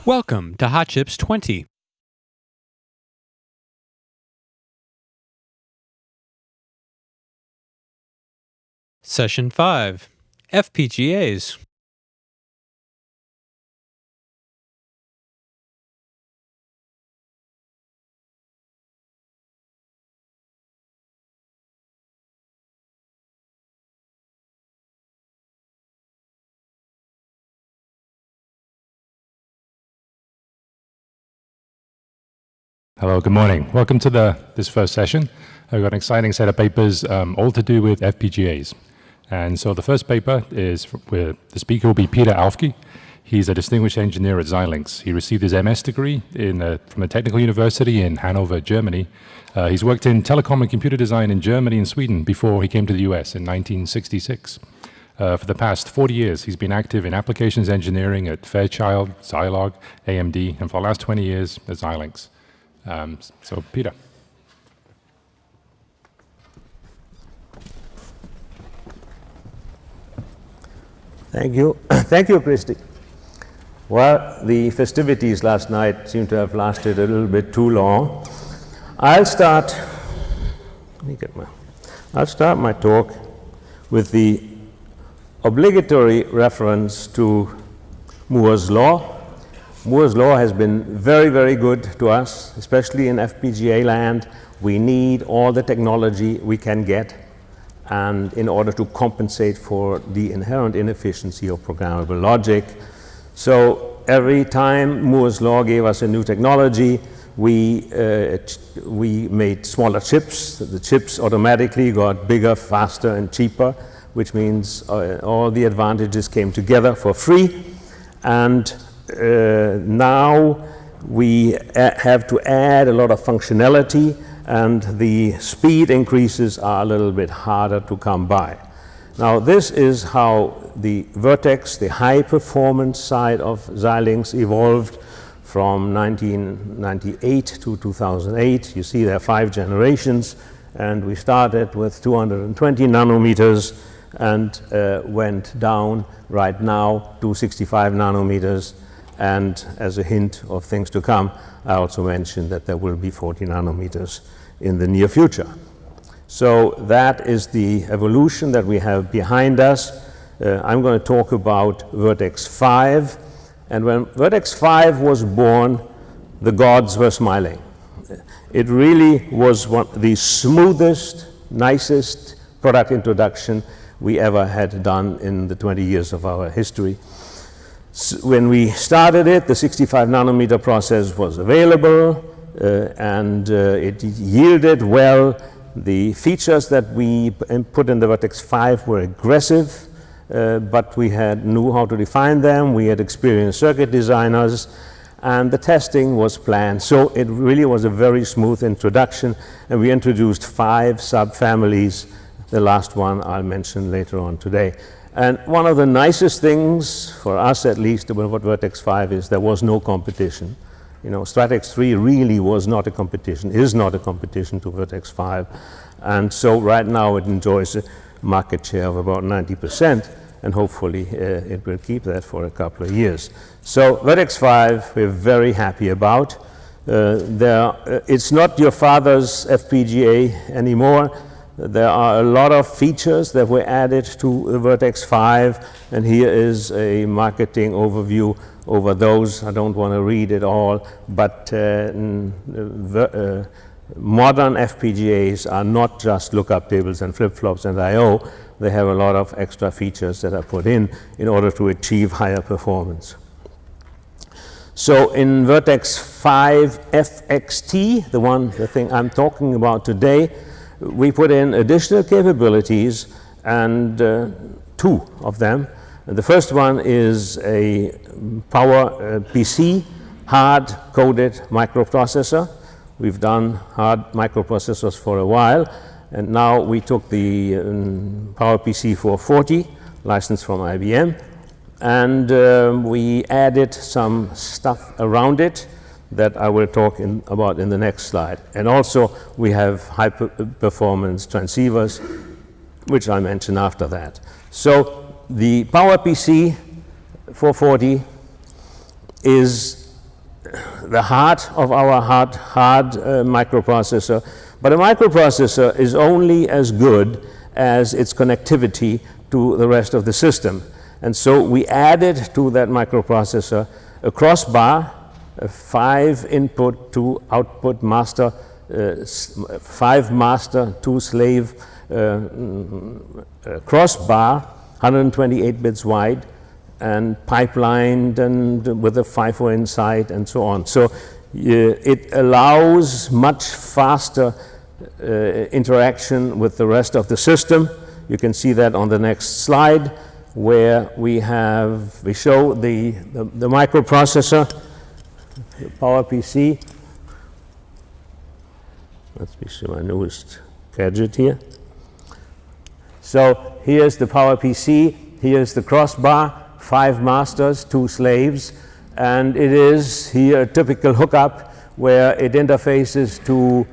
Welcome to Hot Chips 20. Session 5, FPGAs. Hello, good morning. Welcome to this first session. I've got an exciting set of papers, all to do with FPGAs. And so the first paper is, the speaker will be Peter Alfke. He's a distinguished engineer at Xilinx. He received his MS degree from a technical university in Hanover, Germany. He's worked in telecom and computer design in Germany and Sweden before he came to the US in 1966. For the past 40 years, he's been active in applications engineering at Fairchild, Zilog, AMD, and for the last 20 years at Xilinx. So, Peter. Thank you. Thank you, Christy. Well, the festivities last night seem to have lasted a little bit too long. I'll start my talk with the obligatory reference to Moore's Law. Moore's Law has been very, very good to us, especially in FPGA land. We need all the technology we can get, and in order to compensate for the inherent inefficiency of programmable logic. So every time Moore's Law gave us a new technology, we made smaller chips. The chips automatically got bigger, faster, and cheaper, which means all the advantages came together for free. And now we have to add a lot of functionality, and the speed increases are a little bit harder to come by. Now, this is how the Virtex, the high performance side of Xilinx, evolved from 1998 to 2008. You see there are 5 generations, and we started with 220 nanometers and went down right now to 65 nanometers. And as a hint of things to come, I also mentioned that there will be 40 nanometers in the near future. So that is the evolution that we have behind us. I'm going to talk about Virtex-5. And when Virtex-5 was born, the gods were smiling. It really was the smoothest, nicest product introduction we ever had done in the 20 years of our history. When we started it, the 65 nanometer process was available, and it yielded well. The features that we put in the Virtex-5 were aggressive, but we knew how to define them. We had experienced circuit designers, and the testing was planned. So it really was a very smooth introduction, and we introduced 5 subfamilies. The last one I'll mention later on today. And one of the nicest things, for us at least, about Virtex-5 is there was no competition. You know, Stratix 3 really was not a competition, is not a competition to Virtex-5. And so right now it enjoys a market share of about 90%, and hopefully it will keep that for a couple of years. So Virtex-5 we're very happy about. It's not your father's FPGA anymore. There are a lot of features that were added to the Virtex-5, and here is a marketing overview over those. I don't want to read it all, but modern FPGAs are not just lookup tables and flip-flops and I/O. They have a lot of extra features that are put in order to achieve higher performance. So in Virtex-5 FXT, the thing I'm talking about today, we put in additional capabilities, and 2 of them. And the first one is a Power PC hard-coded microprocessor. We've done hard microprocessors for a while, and now we took the Power PC 440, licensed from IBM, and we added some stuff around it that I will talk about in the next slide. And also we have high performance transceivers, which I'll mention after that. So the PowerPC 440 is the heart of our hard microprocessor. But a microprocessor is only as good as its connectivity to the rest of the system. And so we added to that microprocessor a crossbar, a 5 input to output master, 5 master, 2 slave crossbar, 128 bits wide, and pipelined and with a FIFO inside and so on. So it allows much faster interaction with the rest of the system. You can see that on the next slide, where we show the microprocessor, the PowerPC. Let's be sure my newest gadget here. So here's the PowerPC, here's the crossbar, 5 masters, 2 slaves, and it is here a typical hookup where it interfaces to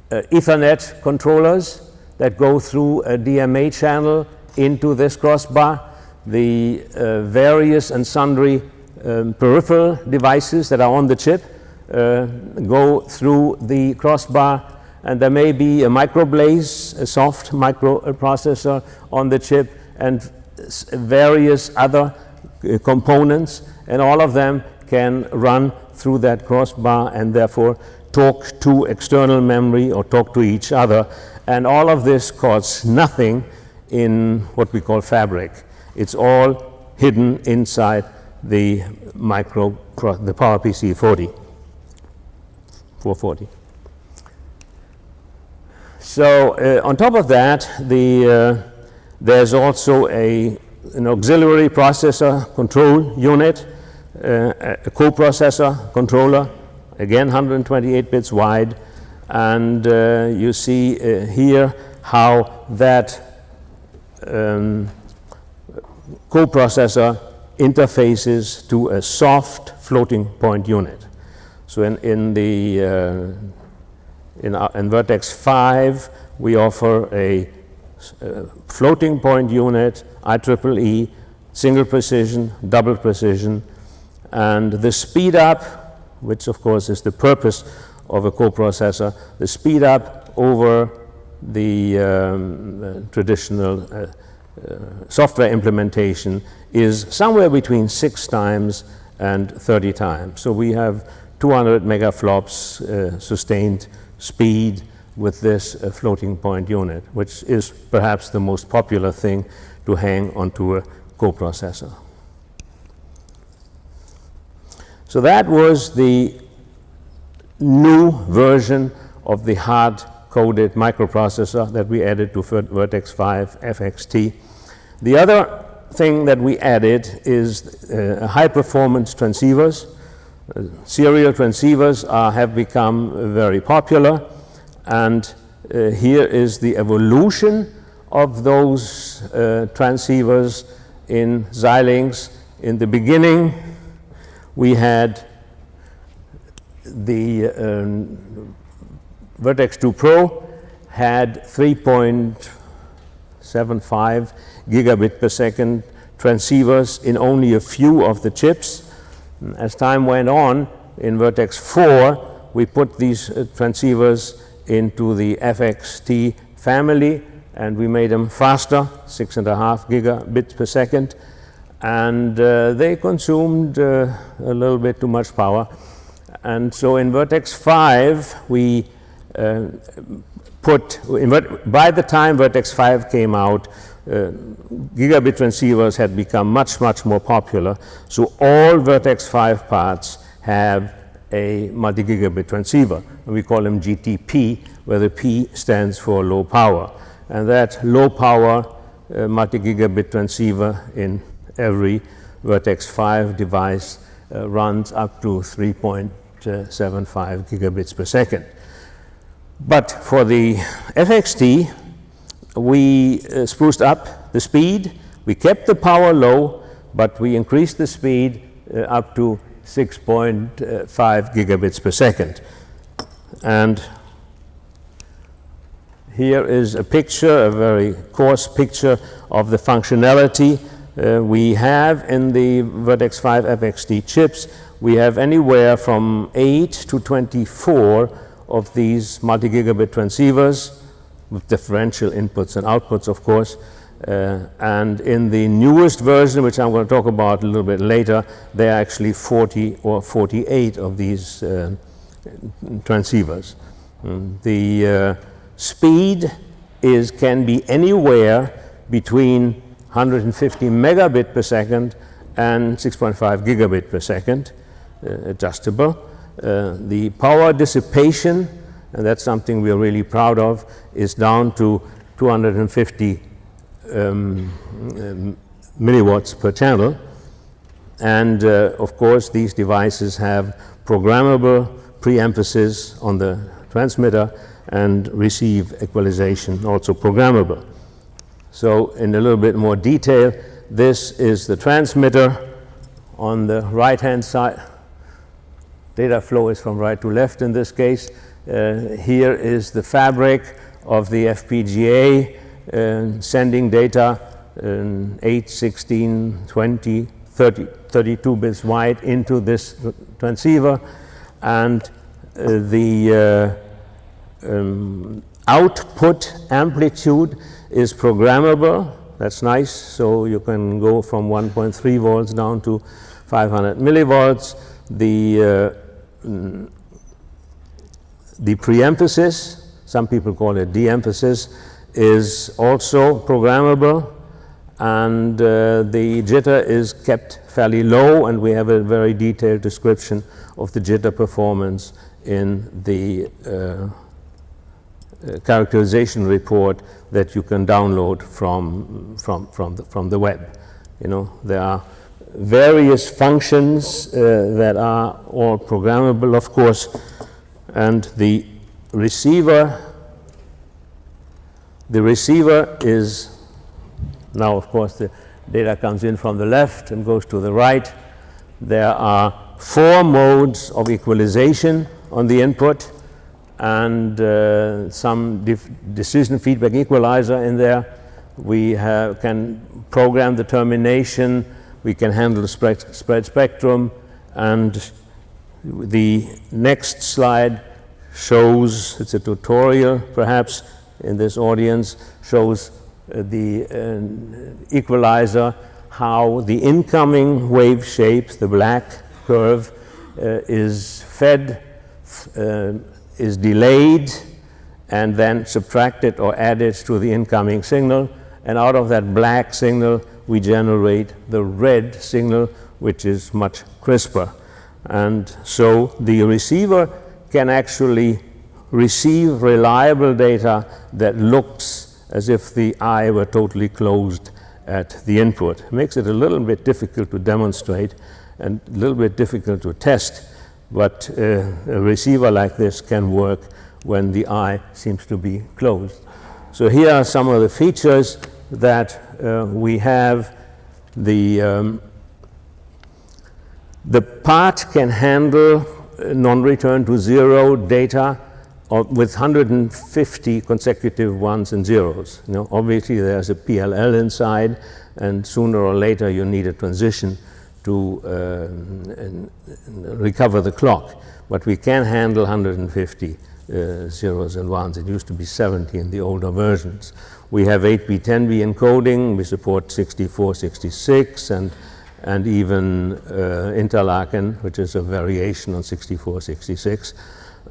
Ethernet controllers that go through a DMA channel into this crossbar. The various and sundry peripheral devices that are on the chip go through the crossbar, and there may be a microblaze, a soft microprocessor on the chip, and various other components, and all of them can run through that crossbar and therefore talk to external memory or talk to each other. And all of this costs nothing in what we call fabric. It's all hidden inside the PowerPC 440. So on top of that, there's also an auxiliary processor control unit, a coprocessor controller, again 128 bits wide, and you see here how that coprocessor interfaces to a soft floating point unit. So in Virtex-5, we offer a floating point unit, IEEE, single precision, double precision, and the speed up, which of course is the purpose of a coprocessor, the speed up over the traditional software implementation is somewhere between 6 times and 30 times. So we have 200 megaflops sustained speed with this floating point unit, which is perhaps the most popular thing to hang onto a coprocessor. So that was the new version of the hard-coded microprocessor that we added to Virtex-5 FXT. The other thing that we added is high-performance transceivers. Serial transceivers have become very popular, and here is the evolution of those transceivers in Xilinx. In the beginning, we had the Virtex 2 Pro had 3.75 gigabit per second transceivers in only a few of the chips. As time went on, in Virtex 4, we put these transceivers into the FXT family, and we made them faster, 6.5 gigabits per second, and they consumed a little bit too much power. And so in Virtex 5, we by the time Virtex 5 came out, gigabit transceivers had become much, much more popular. So all Virtex 5 parts have a multi-gigabit transceiver. And we call them GTP, where the P stands for low power. And that low power multi-gigabit transceiver in every Virtex 5 device runs up to 3.75 gigabits per second. But for the FXT, we spruced up the speed. We kept the power low, but we increased the speed up to 6.5 gigabits per second. And here is a picture, a very coarse picture of the functionality We have in the Virtex-5 FXT chips, we have anywhere from 8 to 24 of these multi-gigabit transceivers with differential inputs and outputs, of course. And in the newest version, which I'm going to talk about a little bit later, there are actually 40 or 48 of these transceivers. The speed can be anywhere between 150 megabit per second and 6.5 gigabit per second, adjustable. The power dissipation, and that's something we're really proud of, is down to 250 milliwatts per channel. And of course, these devices have programmable pre-emphasis on the transmitter and receive equalization, also programmable. So in a little bit more detail, this is the transmitter. On the right-hand side, data flow is from right to left in this case. Here is the fabric of the FPGA sending data 8, 16, 20, 32 bits wide into this transceiver, and the output amplitude is programmable. That's nice. So you can go from 1.3 volts down to 500 millivolts. The pre-emphasis, some people call it de-emphasis, is also programmable, and the jitter is kept fairly low, and we have a very detailed description of the jitter performance in the characterization report that you can download from the web. You know, there are various functions that are all programmable, of course, and the receiver is now, of course, the data comes in from the left and goes to the right. There are 4 modes of equalization on the input, and some decision feedback equalizer in there. We can program the termination, we can handle the spread spectrum, and the next slide shows, it's a tutorial perhaps in this audience, shows the equalizer, how the incoming wave shapes, the black curve, is fed, is delayed, and then subtracted or added to the incoming signal, and out of that black signal we generate the red signal, which is much crisper. And so the receiver can actually receive reliable data that looks as if the eye were totally closed at the input. It makes it a little bit difficult to demonstrate and a little bit difficult to test, but a receiver like this can work when the eye seems to be closed. So here are some of the features that we have. The part can handle non-return to zero data with 150 consecutive ones and zeros. You know, obviously there's a PLL inside, and sooner or later you need a transition to recover the clock. But we can handle 150 zeros and ones. It used to be 70 in the older versions. We have 8B, 10B encoding. We support 64, 66, and even Interlaken, which is a variation on 64, 66.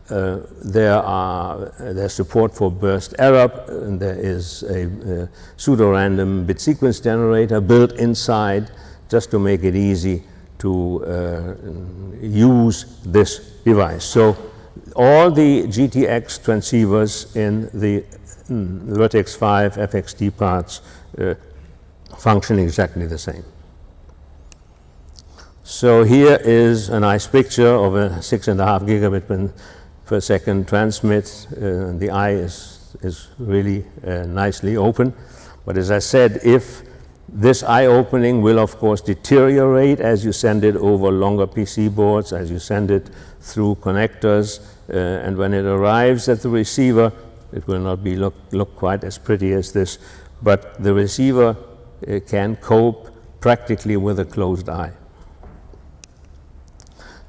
There's support for burst error, and there is a pseudo-random bit sequence generator built inside just to make it easy to use this device. So all the GTX transceivers in the Virtex-5 FXT parts function exactly the same. So here is a nice picture of a 6.5 gigabit per second transmit. The eye is really nicely open. But as I said, if this eye opening will of course deteriorate as you send it over longer PC boards, as you send it through connectors, and when it arrives at the receiver, it will not look quite as pretty as this, but the receiver can cope practically with a closed eye.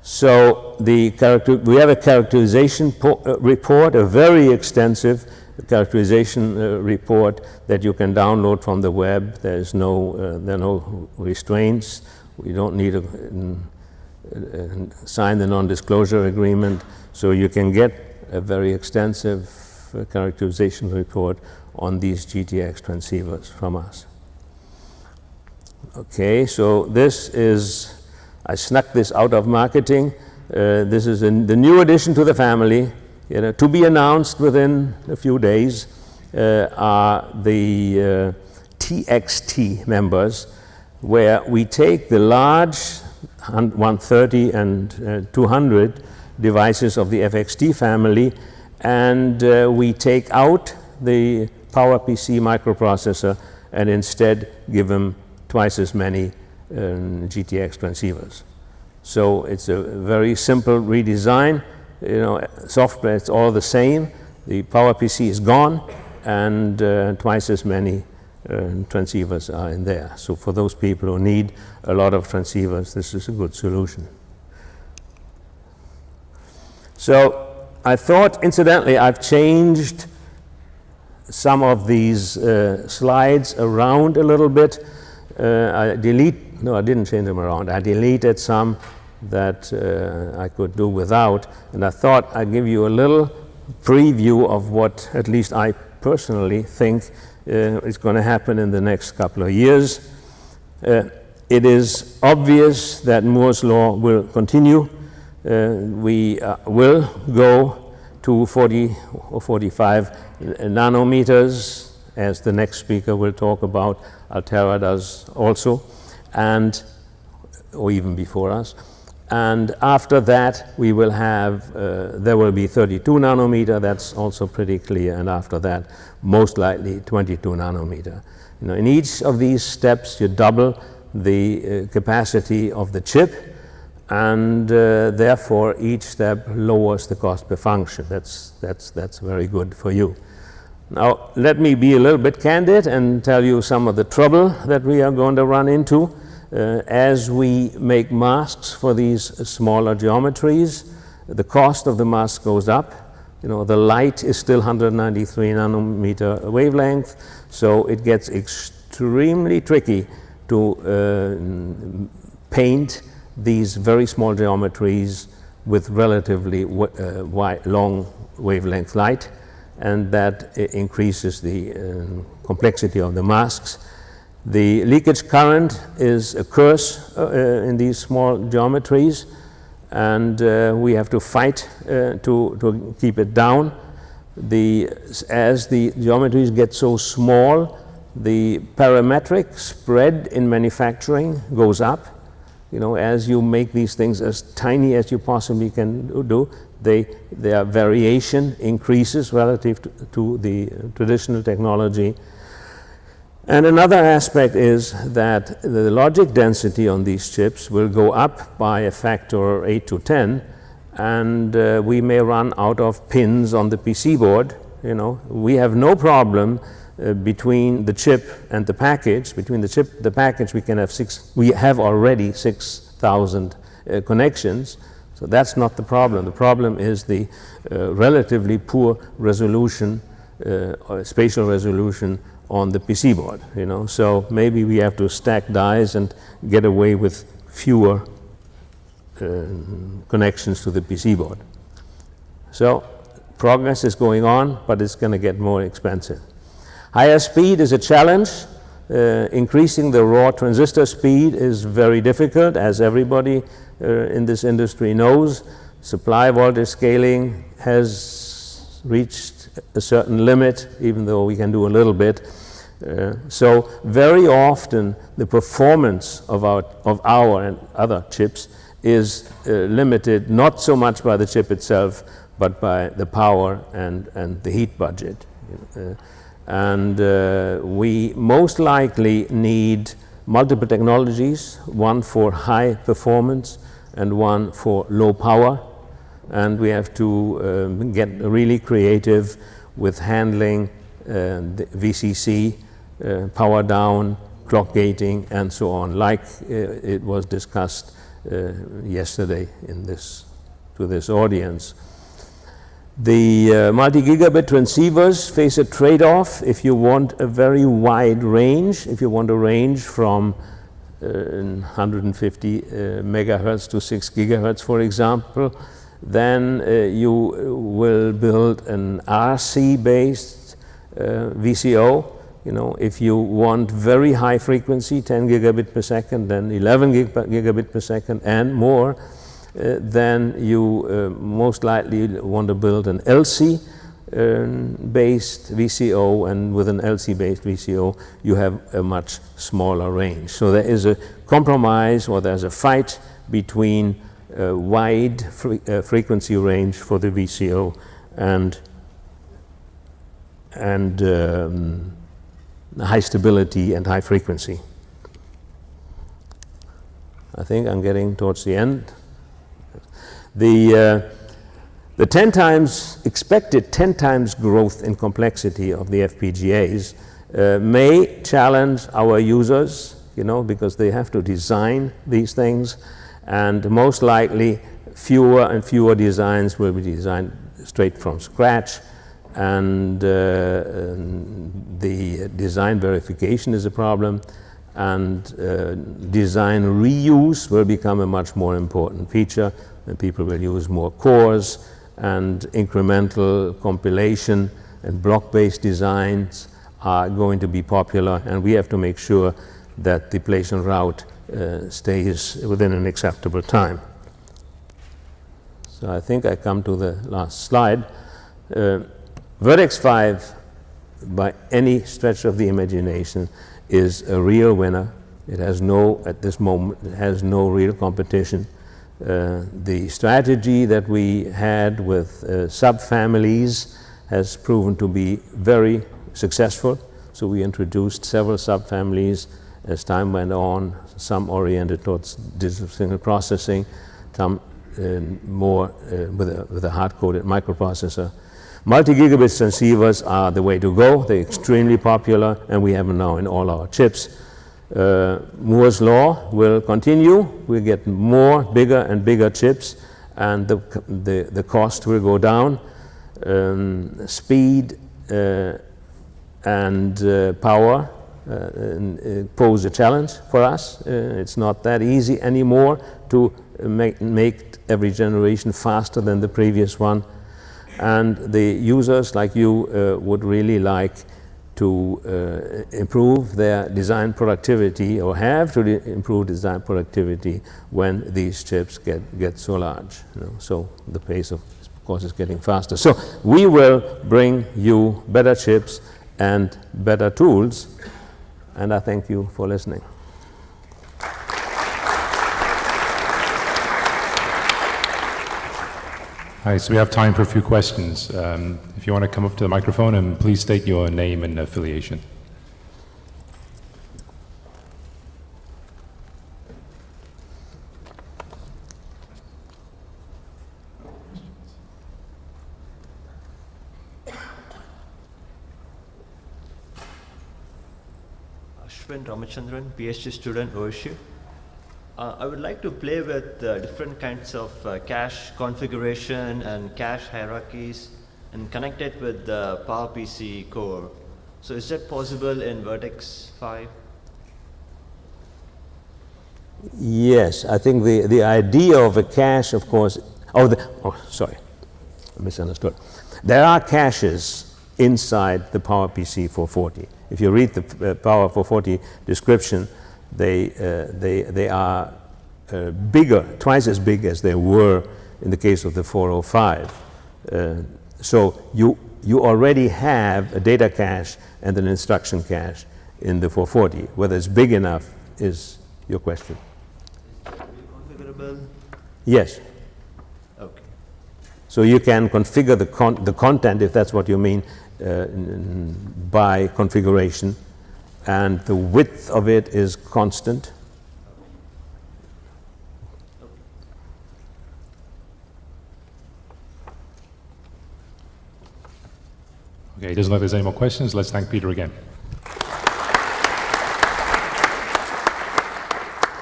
So we have a characterization report, a very extensive characterization report that you can download from the web. There are no restraints. We don't need to sign the non-disclosure agreement. So you can get a very extensive characterization report on these GTX transceivers from us. Okay, so this is, I snuck this out of marketing. This is the new addition to the family. To be announced within a few days are the TXT members, where we take the large 130 and 200 devices of the FXT family, and we take out the PowerPC microprocessor and instead give them twice as many GTX transceivers. So it's a very simple redesign. Software, it's all the same. The PowerPC is gone, and twice as many transceivers are in there. So for those people who need a lot of transceivers, this is a good solution. So I thought, incidentally, I've changed some of these slides around a little bit. I didn't change them around. I deleted some that I could do without, and I thought I'd give you a little preview of what at least I personally think is going to happen in the next couple of years. It is obvious that Moore's law will continue. We will go to 40 or 45 nanometers, as the next speaker will talk about. Altera does also, or even before us. And after that, we will have, there will be 32 nanometer, that's also pretty clear, and after that, most likely 22 nanometer. In each of these steps, you double the capacity of the chip, and therefore each step lowers the cost per function. That's very good for you. Now, let me be a little bit candid and tell you some of the trouble that we are going to run into. As we make masks for these smaller geometries, the cost of the mask goes up. The light is still 193 nanometer wavelength, so it gets extremely tricky to paint these very small geometries with relatively long wavelength light, and that increases the complexity of the masks. The leakage current is a curse in these small geometries, and we have to fight to keep it down. As the geometries get so small, the parametric spread in manufacturing goes up. As you make these things as tiny as you possibly can do, their variation increases relative to the traditional technology. And another aspect is that the logic density on these chips will go up by a factor 8 to 10, and we may run out of pins on the PC board. We have no problem between the chip and the package. Between the chip and the package, we have already 6,000 connections. So that's not the problem. The problem is the relatively poor resolution, or spatial resolution on the PC board. So maybe we have to stack dies and get away with fewer connections to the PC board. So progress is going on, but it's going to get more expensive. Higher speed is a challenge. Increasing the raw transistor speed is very difficult, as everybody in this industry knows. Supply voltage scaling has reached a certain limit, even though we can do a little bit. So very often the performance of our and other chips is limited not so much by the chip itself, but by the power and the heat budget. We most likely need multiple technologies, one for high performance and one for low power, and we have to get really creative with handling the VCC, power down, clock gating, and so on, like it was discussed yesterday to this audience. The multi-gigabit transceivers face a trade-off. If you want a very wide range, if you want a range from 150 megahertz to 6 gigahertz, for example, then you will build an RC-based VCO. You know, if you want very high frequency, 10 gigabit per second, then 11 gigabit per second and more, then you most likely want to build an LC based VCO, and with an LC based VCO you have a much smaller range. So there is a compromise, or there's a fight between wide frequency range for the VCO and high stability and high frequency. I think I'm getting towards the end. The 10 times expected 10 times growth in complexity of the FPGAs may challenge our users, you know, because they have to design these things, and most likely fewer and fewer designs will be designed straight from scratch, and the design verification is a problem, and design reuse will become a much more important feature, and people will use more cores, and incremental compilation and block-based designs are going to be popular, and we have to make sure that the place and route stays within an acceptable time. So I think I come to the last slide. Virtex-5, by any stretch of the imagination, is a real winner. It has no, at this moment, it has no real competition. The strategy that we had with subfamilies has proven to be very successful. So we introduced several subfamilies as time went on, some oriented towards digital signal processing, some more with a hard-coded microprocessor. Multi-gigabit transceivers are the way to go. They're extremely popular, and we have them now in all our chips. Moore's law will continue. We'll get more, bigger and bigger chips, and the cost will go down. Speed and power pose a challenge for us. It's not that easy anymore to make every generation faster than the previous one. And the users like you would really like to improve their design productivity, or have to improve design productivity when these chips get so large. You know? So the pace of course is getting faster. So we will bring you better chips and better tools, and I thank you for listening. Hi, so we have time for a few questions. If you want to come up to the microphone, and please state your name and affiliation. Ramachandran, PhD student, OSU. I would like to play with different kinds of cache configuration and cache hierarchies and connect it with the PowerPC core. So is that possible in Virtex-5? Yes, I think the idea of a cache, of course, sorry, I misunderstood. There are caches inside the PowerPC 440. If you read the Power 440 description, they are bigger, twice as big as they were in the case of the 405. So you already have a data cache and an instruction cache in the 440. Whether it's big enough is your question. Is it configurable? Yes. Okay. So you can configure the content, if that's what you mean, by configuration, and the width of it is constant. Okay, it doesn't look like there's any more questions. Let's thank Peter again.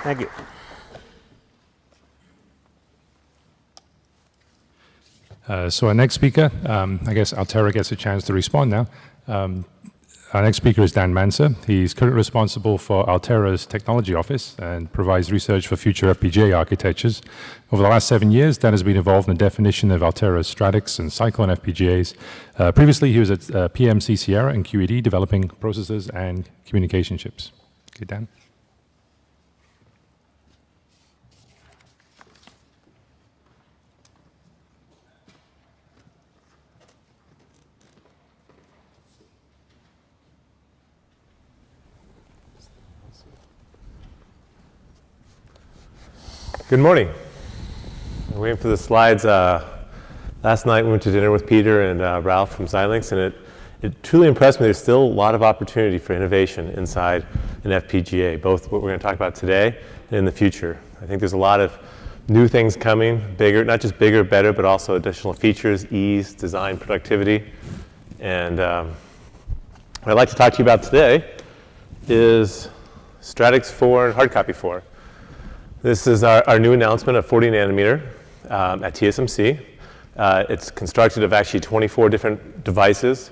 Thank you. So our next speaker, I guess Altera gets a chance to respond now. Our next speaker is Dan Mencer. He's currently responsible for Altera's technology office and provides research for future FPGA architectures. Over the last 7 years, Dan has been involved in the definition of Altera Stratix and Cyclone FPGAs. Previously, he was at PMC Sierra and QED developing processors and communication chips. Okay, Dan. Good morning. I'm waiting for the slides. Last night we went to dinner with Peter and Ralph from Xilinx, and it truly impressed me. There's still a lot of opportunity for innovation inside an FPGA, both what we're going to talk about today and in the future. I think there's a lot of new things coming, bigger, not just bigger, better, but also additional features, ease, design, productivity. And what I'd like to talk to you about today is Stratix 4 and Hardcopy 4. This is our new announcement of 40 nanometer at TSMC. It's constructed of actually 24 different devices,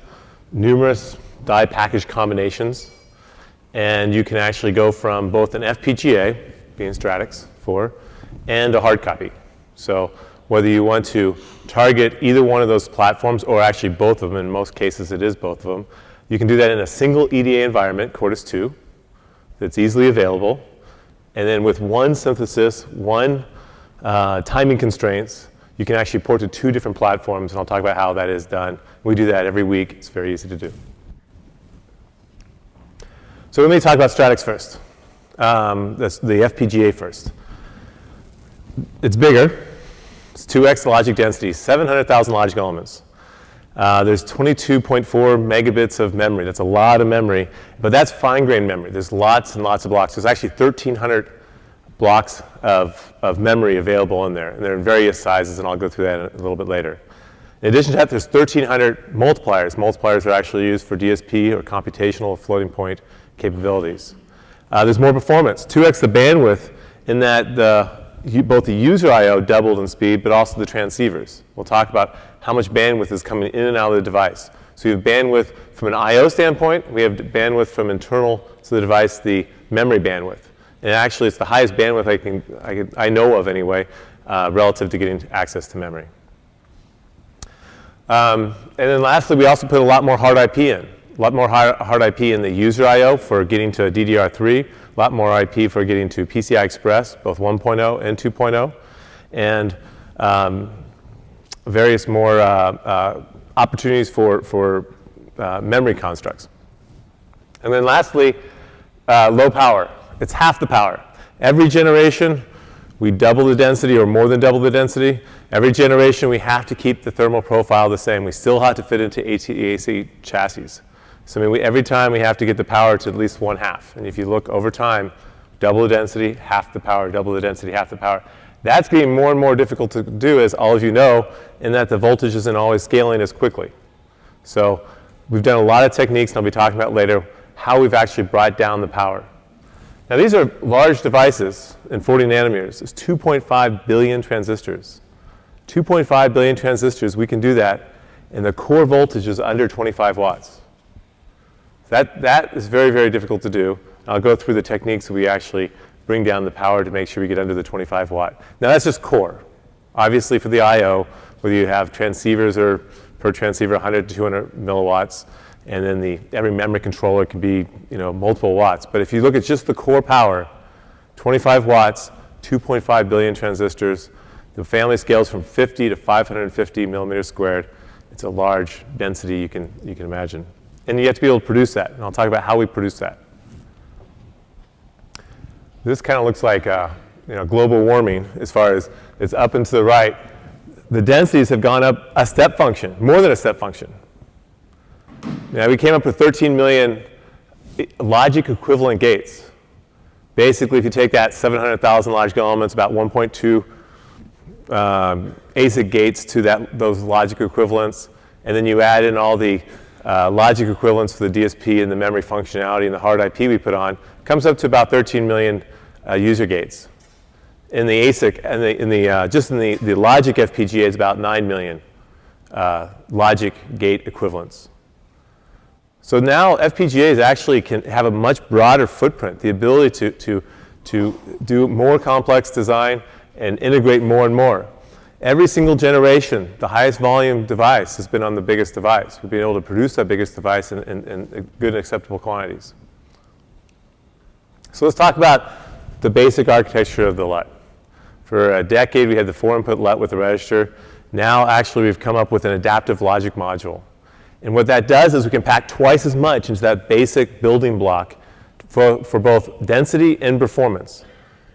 numerous die package combinations, and you can actually go from both an FPGA, being Stratix 4, and a hard copy. So whether you want to target either one of those platforms, or actually both of them, in most cases it is both of them, you can do that in a single EDA environment, Cortex 2, that's easily available. And then with one synthesis, one timing constraints, you can actually port to 2 different platforms, and I'll talk about how that is done. We do that every week. It's very easy to do. So let me talk about Stratix first. That's the FPGA first. It's bigger. It's 2x the logic density, 700,000 logic elements. There's 22.4 megabits of memory. That's a lot of memory, but that's fine-grained memory. There's lots and lots of blocks. There's actually 1,300 blocks of memory available in there, and they're in various sizes, and I'll go through that a little bit later. In addition to that, there's 1,300 multipliers. Multipliers are actually used for DSP or computational floating point capabilities. There's more performance, 2x the bandwidth, in that both the user I/O doubled in speed, but also the transceivers. We'll talk about how much bandwidth is coming in and out of the device. So you have bandwidth from an I/O standpoint. We have bandwidth from internal to the device, the memory bandwidth. And actually, it's the highest bandwidth I know of anyway, relative to getting access to memory. And then lastly, we also put a lot more hard IP in. A lot more hard IP in the user I/O for getting to DDR3. A lot more IP for getting to PCI Express, both 1.0 and 2.0. And various more opportunities for memory constructs. And then lastly, low power. It's half the power. Every generation, we double the density or more than double the density. Every generation, we have to keep the thermal profile the same. We still have to fit into ASIC chassis. So I mean, every time we have to get the power to at least 1/2. And if you look over time, double the density, half the power, double the density, half the power. That's getting more and more difficult to do, as all of you know, in that the voltage isn't always scaling as quickly. So we've done a lot of techniques, and I'll be talking about later, how we've actually brought down the power. Now these are large devices in 40 nanometers. It's 2.5 billion transistors. 2.5 billion transistors, we can do that, and the core voltage is under 25 watts. That is very, very difficult to do. I'll go through the techniques that we actually bring down the power to make sure we get under the 25 watt. Now that's just core. Obviously for the I/O, whether you have transceivers or per transceiver 100 to 200 milliwatts, and then every memory controller can be multiple watts. But if you look at just the core power, 25 watts, 2.5 billion transistors, the family scales from 50 to 550 millimeters squared. It's a large density you can imagine. And you have to be able to produce that, and I'll talk about how we produce that. This kind of looks like global warming as far as it's up and to the right. The densities have gone up a step function, more than a step function. Now we came up with 13 million logic equivalent gates. Basically, if you take that 700,000 logic elements, about 1.2 ASIC gates to those logic equivalents, and then you add in all the logic equivalents for the DSP and the memory functionality and the hard IP we put on, comes up to about 13 million user gates. In the ASIC, and just in the logic FPGA, it's about 9 million logic gate equivalents. So now FPGAs actually can have a much broader footprint, the ability to do more complex design and integrate more and more. Every single generation, the highest volume device has been on the biggest device. We've been able to produce that biggest device in good and acceptable quantities. So let's talk about the basic architecture of the LUT. For a decade, we had the 4-input LUT with the register. Now, actually, we've come up with an adaptive logic module. And what that does is we can pack twice as much into that basic building block for both density and performance.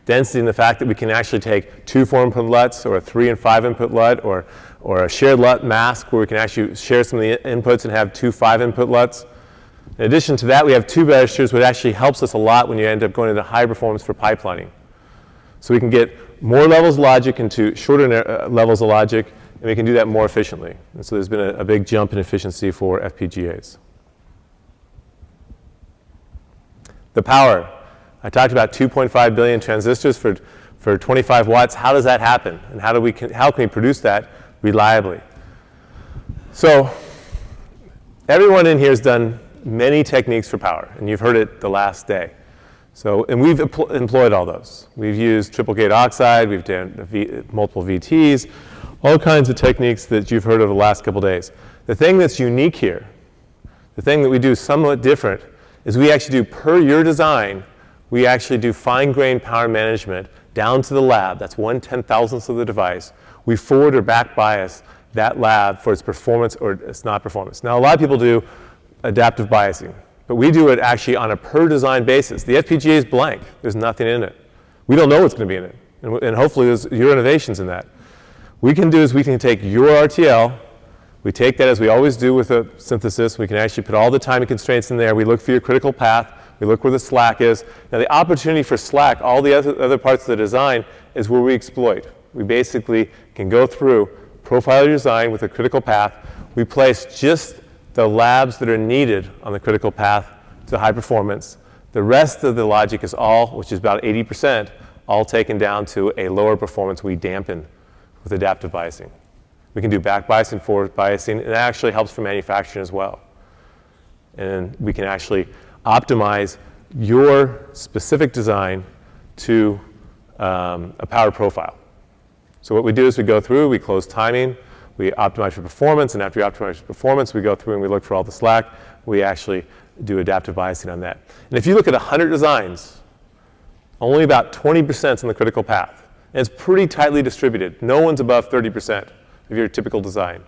Density in the fact that we can actually take 2 4-input LUTs or a 3 and 5-input LUT or a shared LUT mask where we can actually share some of the inputs and have 2 5-input LUTs. In addition to that, we have 2 registers, which actually helps us a lot when you end up going into high performance for pipelining. So we can get more levels of logic into shorter levels of logic, and we can do that more efficiently. And so there's been a big jump in efficiency for FPGAs. The power. I talked about 2.5 billion transistors for 25 watts. How does that happen? And how can we produce that reliably? So everyone in here has done many techniques for power, and you've heard it the last day. So, and we've employed all those. We've used triple gate oxide, we've done multiple VTs, all kinds of techniques that you've heard over the last couple days. The thing that's unique here, the thing that we do somewhat different, is we actually do per your design, we actually do fine-grained power management down to the lab. That's 1/10,000th of the device. We forward or back bias that lab for its performance or its not performance. Now, a lot of people do adaptive biasing, but we do it actually on a per design basis. The FPGA is blank. There's nothing in it. We don't know what's going to be in it, and hopefully there's your innovations in that. We can do is we can take your RTL, we take that as we always do with a synthesis, we can actually put all the timing constraints in there, we look for your critical path, we look where the slack is. Now the opportunity for slack, all the other parts of the design, is where we exploit. We basically can go through, profile your design with a critical path, we place just the labs that are needed on the critical path to high performance. The rest of the logic is all, which is about 80%, all taken down to a lower performance we dampen with adaptive biasing. We can do back biasing, forward biasing, and that actually helps for manufacturing as well. And we can actually optimize your specific design to a power profile. So what we do is we go through, we close timing, we optimize for performance, and after we optimize for performance, we go through and we look for all the slack. We actually do adaptive biasing on that. And if you look at 100 designs, only about 20% is in the critical path. And it's pretty tightly distributed. No one's above 30% of your typical design.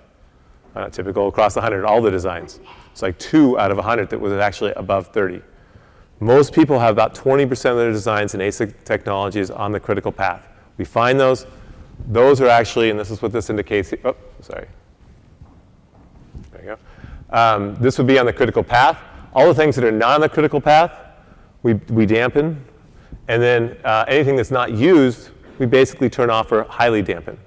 Not typical, across 100, all the designs. It's like 2 out of 100 that was actually above 30. Most people have about 20% of their designs in ASIC technologies on the critical path. We find those. Those are actually, and this is what this indicates. Oh, sorry. There you go. This would be on the critical path. All the things that are not on the critical path, we dampen. And then anything that's not used, we basically turn off or highly dampen.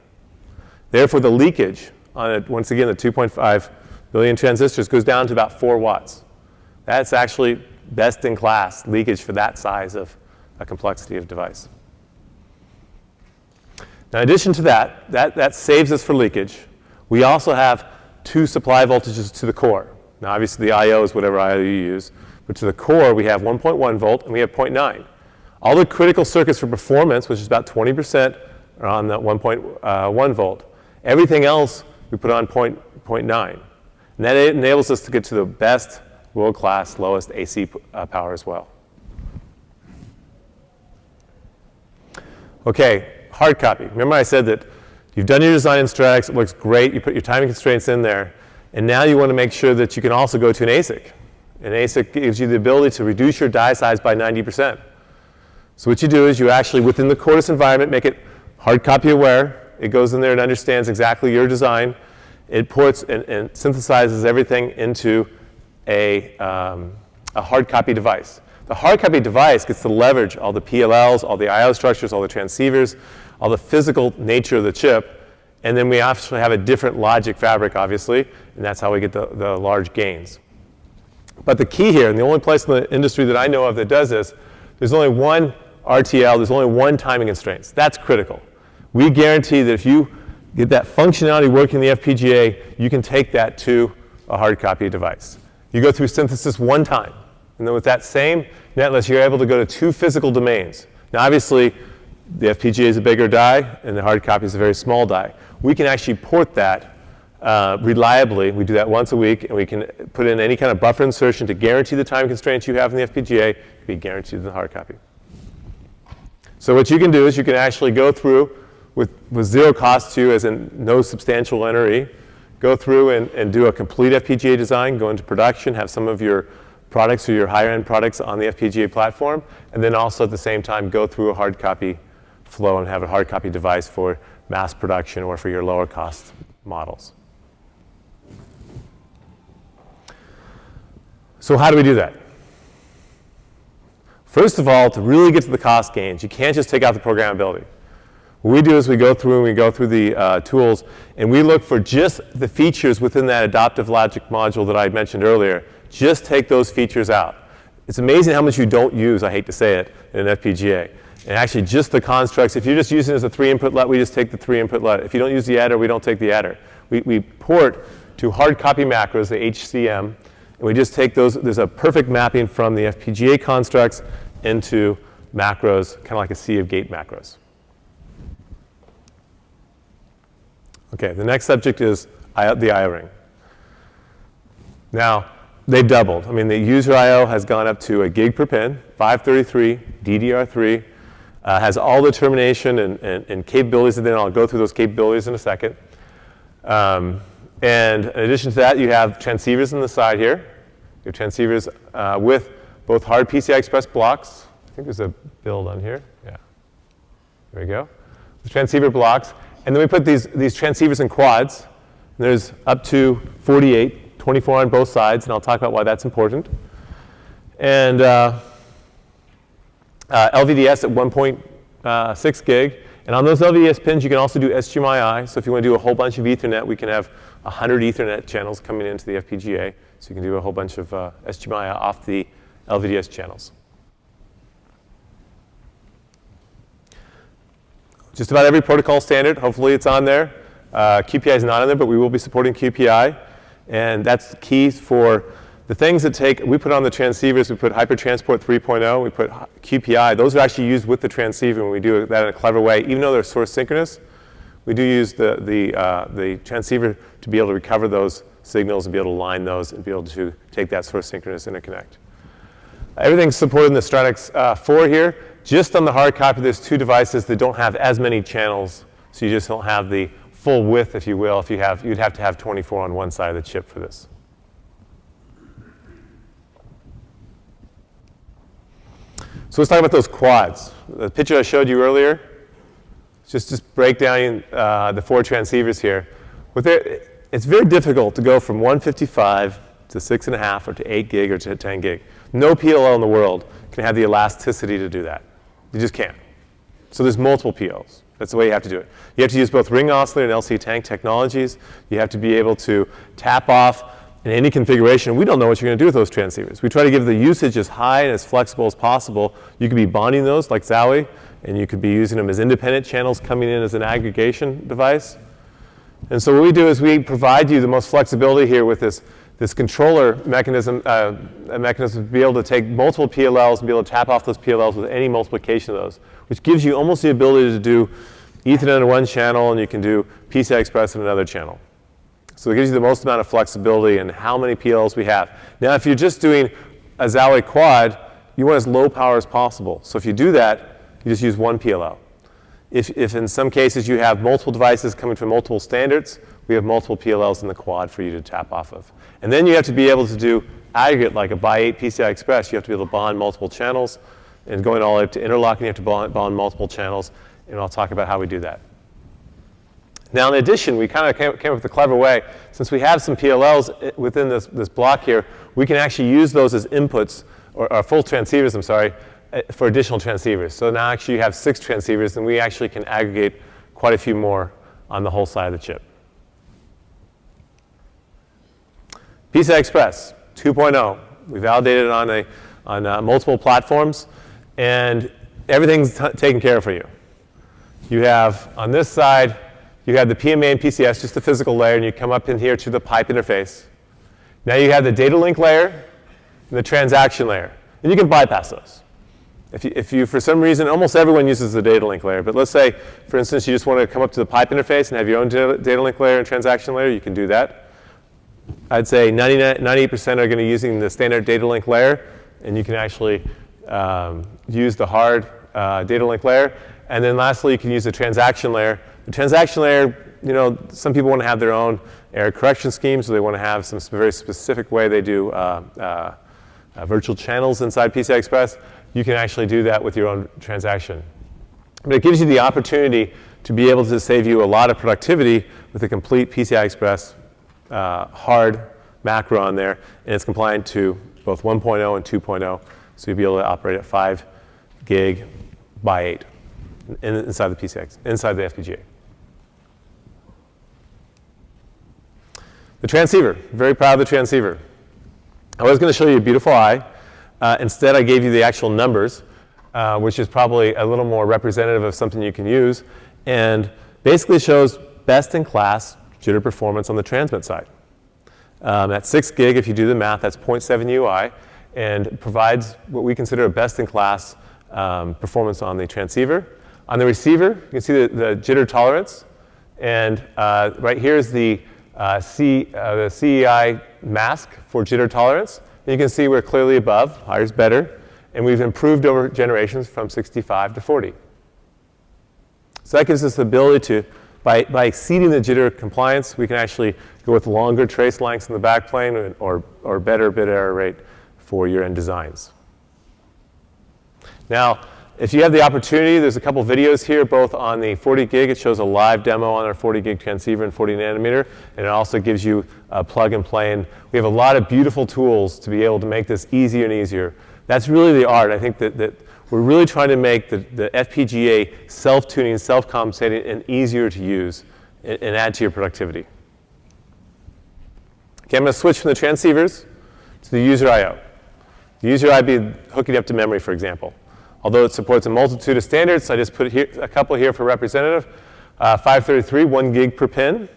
Therefore, the leakage on it, once again, the 2.5 billion transistors goes down to about 4 watts. That's actually best in class leakage for that size of a complexity of device. Now, in addition to that saves us for leakage. We also have 2 supply voltages to the core. Now, obviously, the I/O is whatever I/O you use. But to the core, we have 1.1 volt and we have 0.9. All the critical circuits for performance, which is about 20%, are on the 1.1 volt. Everything else, we put on 0.9. And that enables us to get to the best, world-class, lowest AC power as well. Okay. Hard copy. Remember I said that you've done your design in Stratix, it looks great, you put your timing constraints in there, and now you want to make sure that you can also go to an ASIC. An ASIC gives you the ability to reduce your die size by 90%. So what you do is you actually, within the Cortis environment, make it hard copy aware. It goes in there and understands exactly your design. It ports and synthesizes everything into a hard copy device. The hard copy device gets to leverage all the PLLs, all the I/O structures, all the transceivers, all the physical nature of the chip, and then we actually have a different logic fabric, obviously, and that's how we get the large gains. But the key here, and the only place in the industry that I know of that does this, there's only one RTL, there's only one timing constraint. That's critical. We guarantee that if you get that functionality working in the FPGA, you can take that to a hard copy device. You go through synthesis one time, and then with that same netlist, you're able to go to 2 physical domains. Now, obviously, the FPGA is a bigger die, and the hard copy is a very small die. We can actually port that reliably. We do that once a week, and we can put in any kind of buffer insertion to guarantee the time constraints you have in the FPGA be guaranteed in the hard copy. So what you can do is you can actually go through with zero cost to you, as in no substantial NRE, go through and do a complete FPGA design, go into production, have some of your products or your higher-end products on the FPGA platform, and then also at the same time go through a hard copy flow and have a hard copy device for mass production or for your lower cost models. So how do we do that? First of all, to really get to the cost gains, you can't just take out the programmability. What we do is we go through the tools, and we look for just the features within that adaptive logic module that I mentioned earlier. Just take those features out. It's amazing how much you don't use, I hate to say it, in an FPGA. And actually just the constructs, if you're just using it as a 3-input LUT, we just take the 3-input LUT. If you don't use the adder, we don't take the adder. We port to hard copy macros, the HCM, and we just take those. There's a perfect mapping from the FPGA constructs into macros, kind of like a sea of gate macros. Okay, the next subject is the I/O ring. Now, they've doubled. I mean, the user I/O has gone up to 1 gig per pin, 533, DDR3, has all the termination and capabilities, and then I'll go through those capabilities in a second. And in addition to that, you have transceivers on the side here. You have transceivers with both hard PCI Express blocks. I think there's a build on here. Yeah. There we go. The transceiver blocks. And then we put these transceivers in quads. And there's up to 48, 24 on both sides, and I'll talk about why that's important. And LVDS at 1.6 gig. And on those LVDS pins, you can also do SGMI. So if you want to do a whole bunch of Ethernet, we can have 100 Ethernet channels coming into the FPGA. So you can do a whole bunch of SGMI off the LVDS channels. Just about every protocol standard, hopefully it's on there. QPI is not on there, but we will be supporting QPI. And that's key for the things that we put on the transceivers, we put Hypertransport 3.0, we put QPI. Those are actually used with the transceiver, and we do that in a clever way. Even though they're source synchronous, we do use the transceiver to be able to recover those signals and be able to line those and be able to take that source synchronous interconnect. Everything's supported in the Stratix 4 here. Just on the hard copy, there's 2 devices that don't have as many channels, so you just don't have the full width, if you will. You'd have to have 24 on one side of the chip for this. So let's talk about those quads. The picture I showed you earlier, just break down the 4 transceivers here. It's very difficult to go from 155 to 6.5 or to 8 gig or to 10 gig. No PLL in the world can have the elasticity to do that. You just can't. So there's multiple PLs. That's the way you have to do it. You have to use both ring oscillator and LC tank technologies. You have to be able to tap off in any configuration. We don't know what you're going to do with those transceivers. We try to give the usage as high and as flexible as possible. You could be bonding those like Zowie, and you could be using them as independent channels coming in as an aggregation device. And so what we do is we provide you the most flexibility here with this controller mechanism, to be able to take multiple PLLs and be able to tap off those PLLs with any multiplication of those, which gives you almost the ability to do Ethernet in one channel, and you can do PCI Express in another channel. So it gives you the most amount of flexibility in how many PLLs we have. Now, if you're just doing a Zowie quad, you want as low power as possible. So if you do that, you just use one PLL. If in some cases you have multiple devices coming from multiple standards, we have multiple PLLs in the quad for you to tap off of. And then you have to be able to do aggregate, like a by 8 PCI Express. You have to be able to bond multiple channels. And going all the way up to interlocking, you have to bond multiple channels. And I'll talk about how we do that. Now, in addition, we kind of came up with a clever way. Since we have some PLLs within this block here, we can actually use those as inputs, or full transceivers, I'm sorry, for additional transceivers. So now actually you have 6 transceivers, and we actually can aggregate quite a few more on the whole side of the chip. PCI Express 2.0. We validated it on multiple platforms. And everything's taken care of for you. You have, on this side, you have the PMA and PCS, just the physical layer, and you come up in here to the pipe interface. Now you have the data link layer and the transaction layer. And you can bypass those. If you, for some reason, almost everyone uses the data link layer, but let's say, for instance, you just want to come up to the pipe interface and have your own data link layer and transaction layer, you can do that. I'd say 98% are going to be using the standard data link layer, and you can actually use the hard data link layer. And then lastly, you can use the transaction layer. The transaction layer, you know, some people want to have their own error correction schemes, so they want to have some very specific way they do virtual channels inside PCI Express. You can actually do that with your own transaction. But it gives you the opportunity to be able to save you a lot of productivity with a complete PCI Express hard macro on there, and it's compliant to both 1.0 and 2.0, so you'll be able to operate at 5 gig by 8 inside the PCI, inside the FPGA. The transceiver, very proud of the transceiver. I was going to show you a beautiful eye. Instead, I gave you the actual numbers, which is probably a little more representative of something you can use, and basically shows best-in-class jitter performance on the transmit side. At 6 gig, if you do the math, that's 0.7 UI, and provides what we consider a best-in-class performance on the transceiver. On the receiver, you can see the jitter tolerance, and right here is the CEI mask for jitter tolerance. And you can see we're clearly above, higher is better, and we've improved over generations from 65 to 40. So that gives us the ability to, by exceeding the jitter compliance, we can actually go with longer trace lengths in the backplane or better bit error rate for your end designs. Now, if you have the opportunity, there's a couple videos here, both on the 40 gig. It shows a live demo on our 40 gig transceiver and 40 nanometer, and it also gives you a plug and play. And we have a lot of beautiful tools to be able to make this easier and easier. That's really the art. I think that we're really trying to make the FPGA self-tuning, self-compensating, and easier to use and add to your productivity. Okay, I'm going to switch from the transceivers to the user I/O. The user I/O be hooking up to memory, for example. Although it supports a multitude of standards, I just put here, a couple here for representative. 533, 1 gig per pin.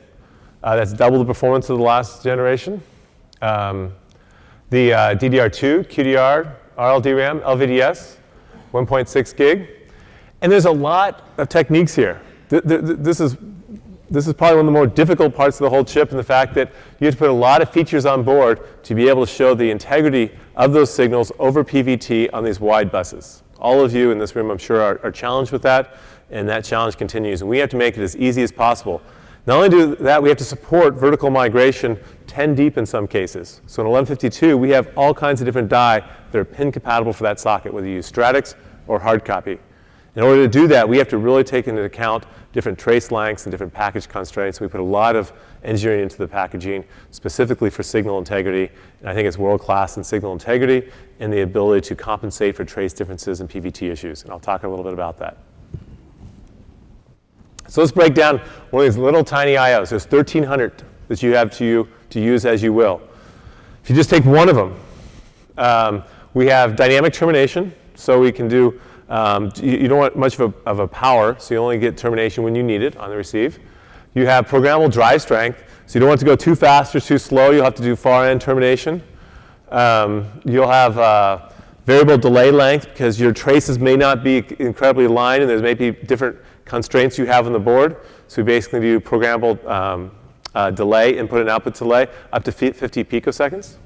That's double the performance of the last generation. The DDR2, QDR, RLDRAM, LVDS, 1.6 gig. And there's a lot of techniques here. This is probably one of the more difficult parts of the whole chip, and the fact that you have to put a lot of features on board to be able to show the integrity of those signals over PVT on these wide buses. All of you in this room, I'm sure, are challenged with that, and that challenge continues. And we have to make it as easy as possible. Not only do that, we have to support vertical migration 10 deep in some cases. So in 1152, we have all kinds of different die that are pin compatible for that socket, whether you use Stratix or hard copy. In order to do that, we have to really take into account different trace lengths and different package constraints. We put a lot of engineering into the packaging, specifically for signal integrity. And I think it's world-class in signal integrity and the ability to compensate for trace differences and PVT issues. And I'll talk a little bit about that. So let's break down one of these little tiny I/Os. There's 1,300 that you have to use as you will. If you just take one of them, we have dynamic termination. So we can do you don't want much of a power, so you only get termination when you need it on the receive. You have programmable drive strength, so you don't want to go too fast or too slow. You'll have to do far end termination. You'll have variable delay length, because your traces may not be incredibly aligned, and there's maybe different constraints you have on the board. So we basically do programmable delay, input and output delay, up to 50 picoseconds.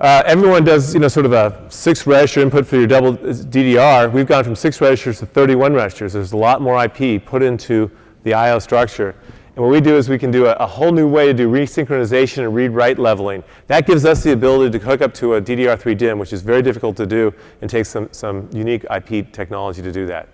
Everyone does, sort of a 6 register input for your double DDR. We've gone from 6 registers to 31 registers. There's a lot more IP put into the I/O structure. And what we do is we can do a whole new way to do resynchronization and read-write leveling. That gives us the ability to hook up to a DDR3 DIMM, which is very difficult to do, and takes some unique IP technology to do that.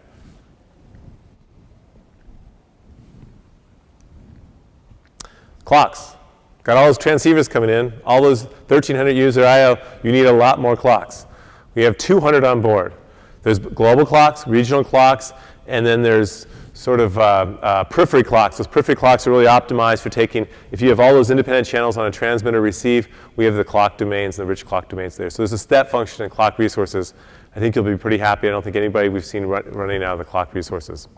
Clocks. Got all those transceivers coming in, all those 1,300 user I/O, you need a lot more clocks. We have 200 on board. There's global clocks, regional clocks, and then there's sort of periphery clocks. Those periphery clocks are really optimized for taking, if you have all those independent channels on a transmit or receive, we have the clock domains and the rich clock domains there. So there's a step function in clock resources I think you'll be pretty happy. I don't think anybody we've seen running out of the clock resources.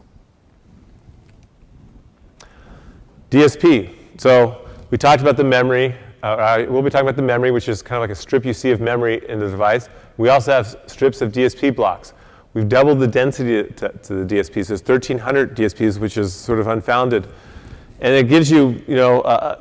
DSP. So we talked about the memory. We'll be talking about the memory, which is kind of like a strip you see of memory in the device. We also have strips of DSP blocks. We've doubled the density to the DSPs. There's 1,300 DSPs, which is sort of unfounded. And it gives you,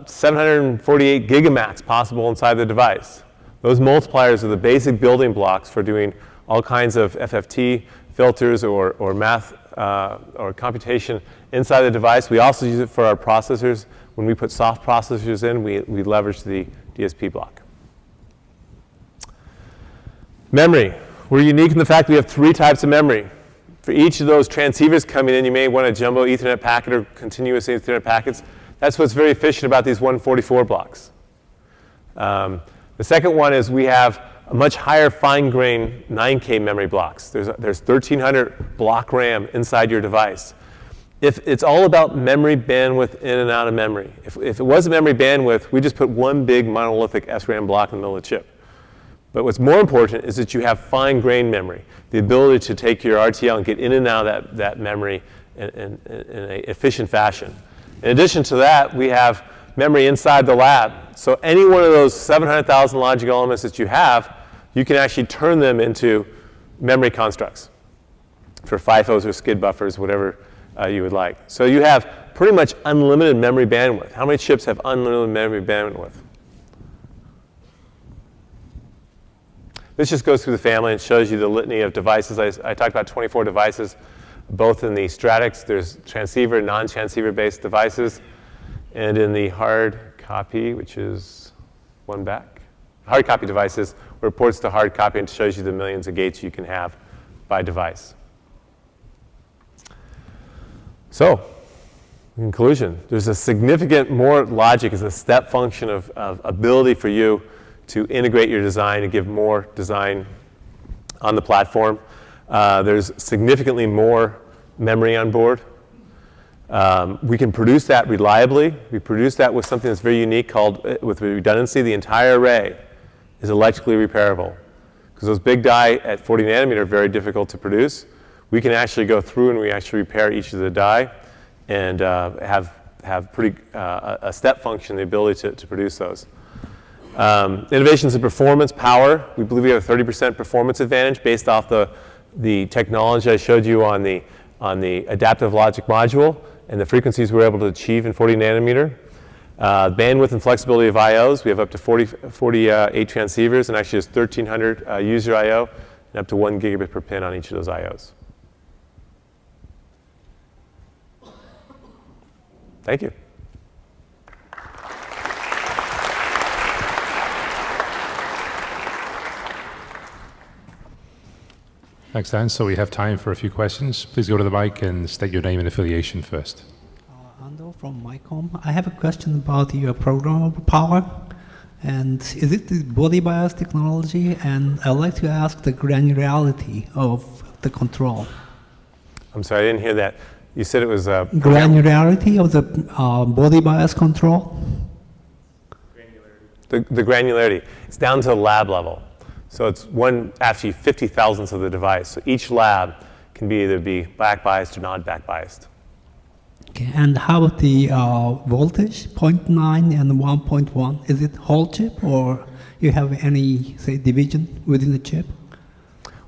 748 gigamax possible inside the device. Those multipliers are the basic building blocks for doing all kinds of FFT filters or math or computation inside the device. We also use it for our processors. When we put soft processors in, we leverage the DSP block. Memory. We're unique in the fact we have 3 types of memory. For each of those transceivers coming in, you may want a jumbo Ethernet packet or continuous Ethernet packets. That's what's very efficient about these 144 blocks. The second one is we have a much higher fine-grained 9K memory blocks. There's 1,300 block RAM inside your device. If it's all about memory bandwidth in and out of memory, if it was memory bandwidth, we just put one big monolithic SRAM block in the middle of the chip. But what's more important is that you have fine-grained memory, the ability to take your RTL and get in and out of that memory in an efficient fashion. In addition to that, we have memory inside the lab. So any one of those 700,000 logic elements that you have, you can actually turn them into memory constructs for FIFOs or SCID buffers, whatever you would like. So you have pretty much unlimited memory bandwidth. How many chips have unlimited memory bandwidth? This just goes through the family and shows you the litany of devices. I talked about 24 devices, both in the Stratix. There's transceiver, non-transceiver based devices. And in the hard copy, which is one back, hard copy devices, reports to hard copy and shows you the millions of gates you can have by device. So, in conclusion, there's a significant more logic as a step function of ability for you to integrate your design and give more design on the platform. There's significantly more memory on board. We can produce that reliably. We produce that with something that's very unique called, with redundancy, the entire array is electrically repairable. Because those big die at 40 nanometer are very difficult to produce. We can actually go through and we actually repair each of the die and have pretty a step function, the ability to produce those. Innovations in performance, power. We believe we have a 30% performance advantage based off the technology I showed you on the adaptive logic module and the frequencies we were able to achieve in 40 nanometer. Bandwidth and flexibility of IOs. We have up to 48 transceivers and actually there's 1,300 user IO and up to 1 gigabit per pin on each of those IOs. Thank you. Thanks, Dan. So we have time for a few questions. Please go to the mic and state your name and affiliation first. Ando from MyCom. I have a question about your programmable power. And is it the body bias technology? And I'd like to ask the granularity of the control. I'm sorry, I didn't hear that. You said it was granularity of the body bias control? The granularity. It's down to the lab level. So it's actually 50 thousandths of the device. So each lab can either be back biased or not back biased. Okay, and how about the voltage, 0.9 and 1.1? Is it whole chip or you have any, say, division within the chip?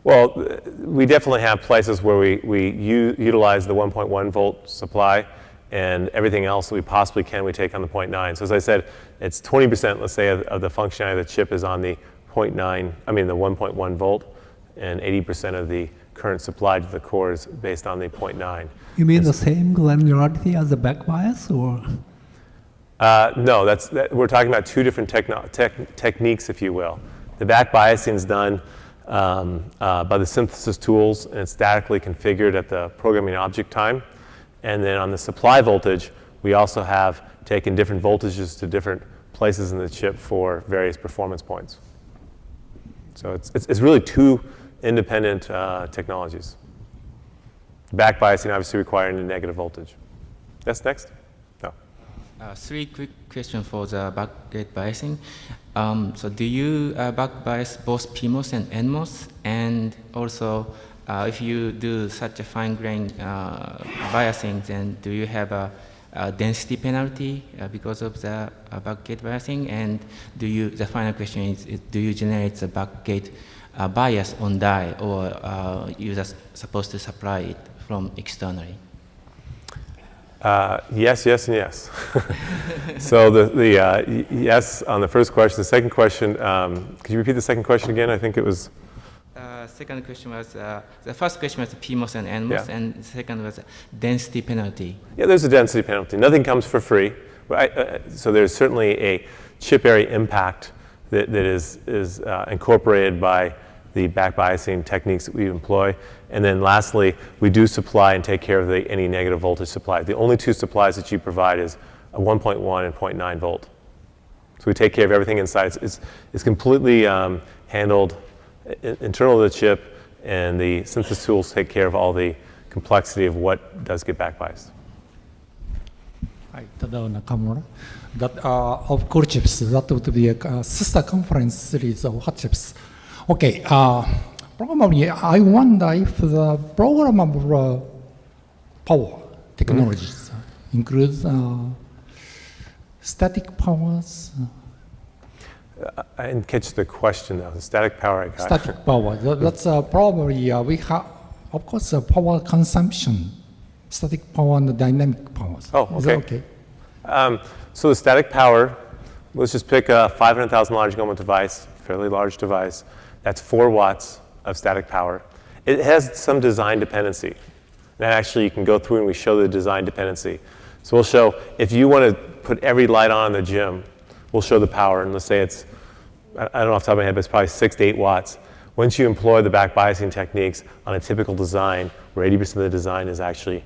Well, we definitely have places where we utilize the 1.1 volt supply and everything else that we possibly can we take on the 0.9. So as I said, it's 20%, let's say, of the functionality of the chip is on the 1.1 volt, and 80% of the current supplied to the core is based on the 0.9. You mean the same granularity as the back bias, or? No, we're talking about two different techniques, if you will. The back biasing is done by the synthesis tools, and it's statically configured at the programming object time. And then on the supply voltage, we also have taken different voltages to different places in the chip for various performance points. So it's really two independent technologies. Back biasing obviously requiring a negative voltage. Yes, next? No. Three quick questions for the backgate biasing. So do you back bias both PMOS and NMOS? And also, if you do such a fine-grained biasing, then do you have a density penalty because of the backgate biasing? And the final question is, do you generate the backgate bias on die, or you just supposed to supply it from externally? Yes, yes, and yes. So the yes on the first question. The second question, could you repeat the second question again? I think it was. Second question was, the first question was PMOS and NMOS, and the second was density penalty. Yeah, there's a density penalty. Nothing comes for free. So there's certainly a chip area impact that is incorporated by the back biasing techniques that we employ. And then lastly, we do supply and take care of any negative voltage supply. The only two supplies that you provide is a 1.1 and 0.9 volt. So we take care of everything inside. It's completely handled internal to the chip, and the synthesis tools take care of all the complexity of what does get back biased. Hi, Tadao Nakamura. That of core chips, that would be a sister conference series of hot chips. Okay, probably I wonder if the programmable power technologies includes static powers. I didn't catch the question though. The static power I got. Static power. That's probably we have, of course, power consumption, static power and dynamic powers. Oh, okay. Is that okay? So the static power, let's just pick a 500,000 large element device, fairly large device. That's 4 watts of static power. It has some design dependency. That actually you can go through and we show the design dependency. So we'll show if you want to put every light on in the gym, we'll show the power, and let's say it's, I don't know off the top of my head, but it's probably 6 to 8 watts. Once you employ the back biasing techniques on a typical design, where 80% of the design is actually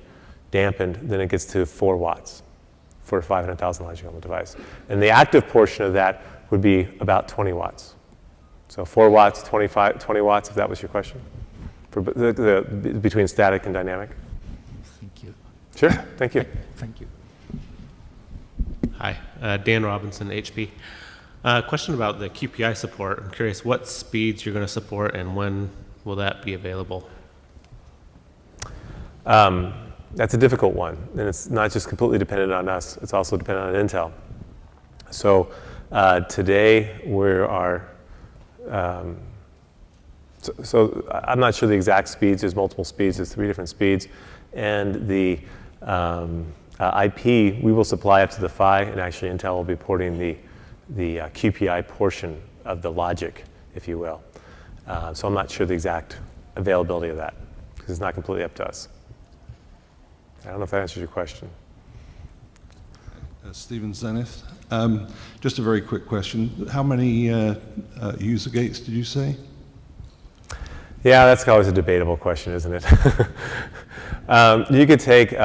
dampened, then it gets to 4 watts for a 500,000 large element device. And the active portion of that would be about 20 watts. So 4 watts, 20 watts, if that was your question, for between static and dynamic. Thank you. Sure, thank you. Thank you. Hi, Dan Robinson, HP. Question about the QPI support. I'm curious what speeds you're going to support and when will that be available? That's a difficult one, and it's not just completely dependent on us, it's also dependent on Intel. So today we are, so I'm not sure the exact speeds, there's multiple speeds, there's 3 different speeds, and the IP, we will supply up to the PHY, and actually Intel will be porting the QPI portion of the logic, if you will. So I'm not sure the exact availability of that, because it's not completely up to us. I don't know if that answers your question. Stephen Zenith. Just a very quick question. How many user gates did you say? Yeah, that's always a debatable question, isn't it? You could take an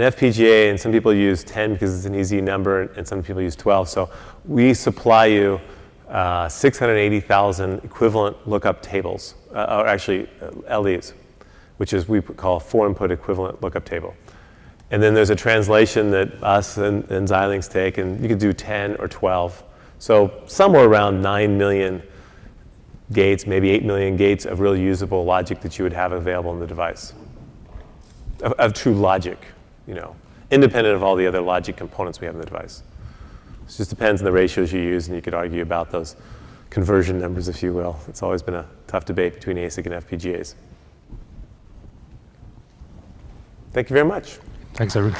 FPGA, and some people use 10 because it's an easy number, and some people use 12. So we supply you 680,000 equivalent lookup tables, or actually LEs, which is we call 4-input equivalent lookup table. And then there's a translation that us and Xilinx take, and you could do 10 or 12. So somewhere around 9 million gates, maybe 8 million gates of real usable logic that you would have available in the device, of true logic, you know, independent of all the other logic components we have in the device. It just depends on the ratios you use, and you could argue about those conversion numbers, if you will. It's always been a tough debate between ASIC and FPGAs. Thank you very much. Thanks, everyone.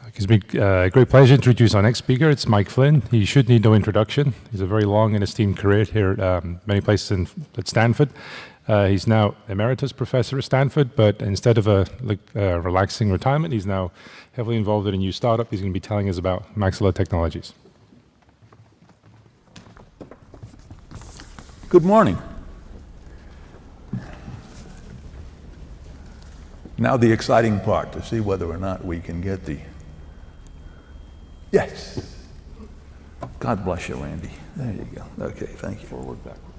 It gives me a great pleasure to introduce our next speaker. It's Mike Flynn. He should need no introduction. He's a very long and esteemed career here at many places at Stanford. He's now emeritus professor at Stanford, but instead of a relaxing retirement, he's now heavily involved in a new startup. He's going to be telling us about Maxeler technologies. Good morning. Now the exciting part, to see whether or not we can get the... Yes. God bless you, Randy. There you go. Okay, thank you. Forward, backward.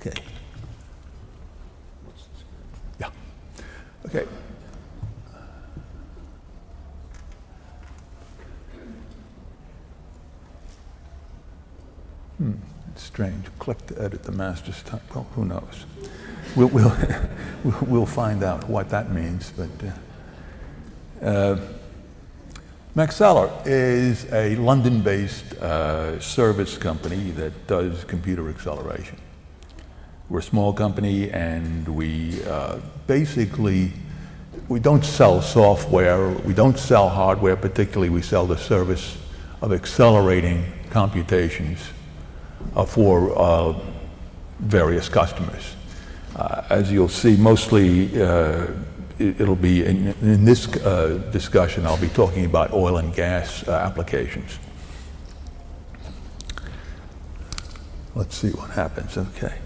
Okay. Yeah. Okay. It's strange. Click to edit the master's time. Well, who knows? We'll find out what that means. But Maxeler is a London-based service company that does computer acceleration. We're a small company, and we basically, we don't sell software, we don't sell hardware particularly, we sell the service of accelerating computations for various customers. As you'll see, mostly it'll be, in this discussion, I'll be talking about oil and gas applications. Let's see what happens, okay.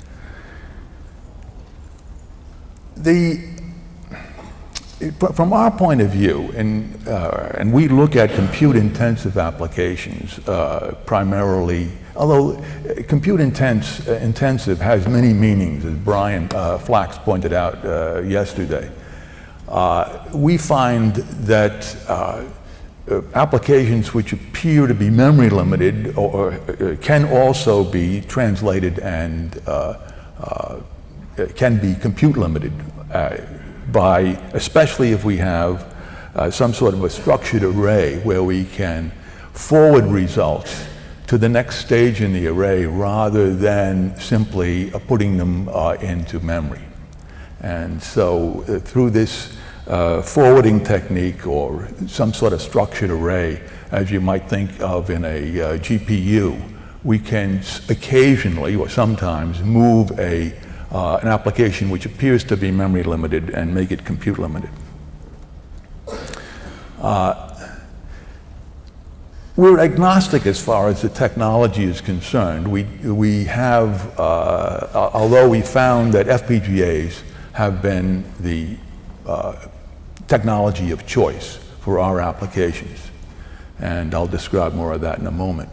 From our point of view, and we look at compute-intensive applications primarily, although compute-intensive has many meanings, as Brian Flax pointed out yesterday. We find that applications which appear to be memory limited or can also be translated and can be compute limited by, especially if we have some sort of a structured array where we can forward results to the next stage in the array rather than simply putting them into memory. And so through this forwarding technique or some sort of structured array, as you might think of in a GPU, we can occasionally or sometimes move an application which appears to be memory limited and make it compute limited. We're agnostic as far as the technology is concerned. We have, although we found that FPGAs have been the technology of choice for our applications, and I'll describe more of that in a moment.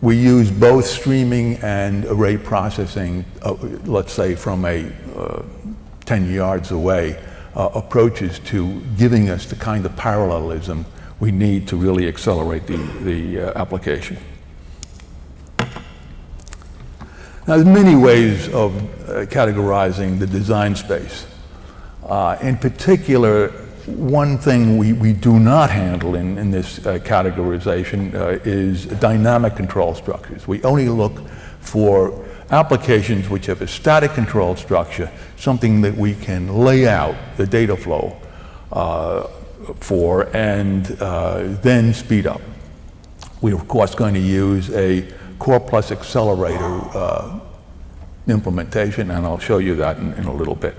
We use both streaming and array processing, let's say from 10 yards away, approaches to giving us the kind of parallelism we need to really accelerate the application. Now, there's many ways of categorizing the design space. In particular, one thing we do not handle in this categorization is dynamic control structures. We only look for applications which have a static control structure, something that we can lay out the data flow for and then speed up. We're of course going to use a core plus accelerator implementation, and I'll show you that in a little bit.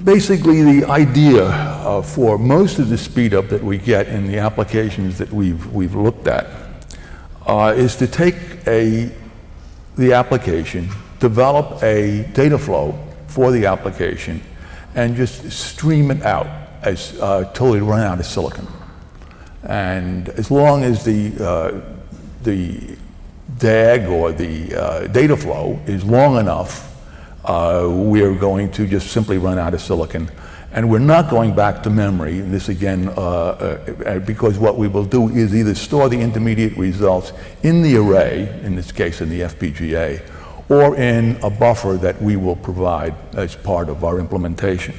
Basically, the idea for most of the speed up that we get in the applications that we've looked at is to take the application, develop a data flow for the application, and just stream it out till we run out of silicon. And as long as the DAG or the data flow is long enough, we're going to just simply run out of silicon. And we're not going back to memory. This again, because what we will do is either store the intermediate results in the array, in this case in the FPGA, or in a buffer that we will provide as part of our implementation.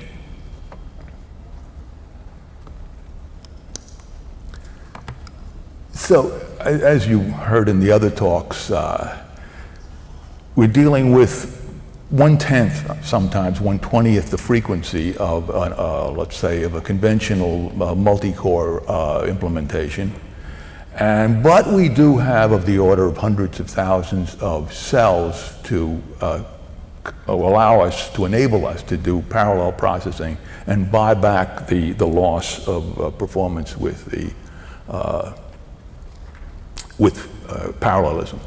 So, as you heard in the other talks, we're dealing with 1/10, sometimes 1/20th the frequency of, let's say, of a conventional multi-core implementation. But we do have of the order of hundreds of thousands of cells to allow us, to enable us to do parallel processing and buy back the loss of performance with parallelism.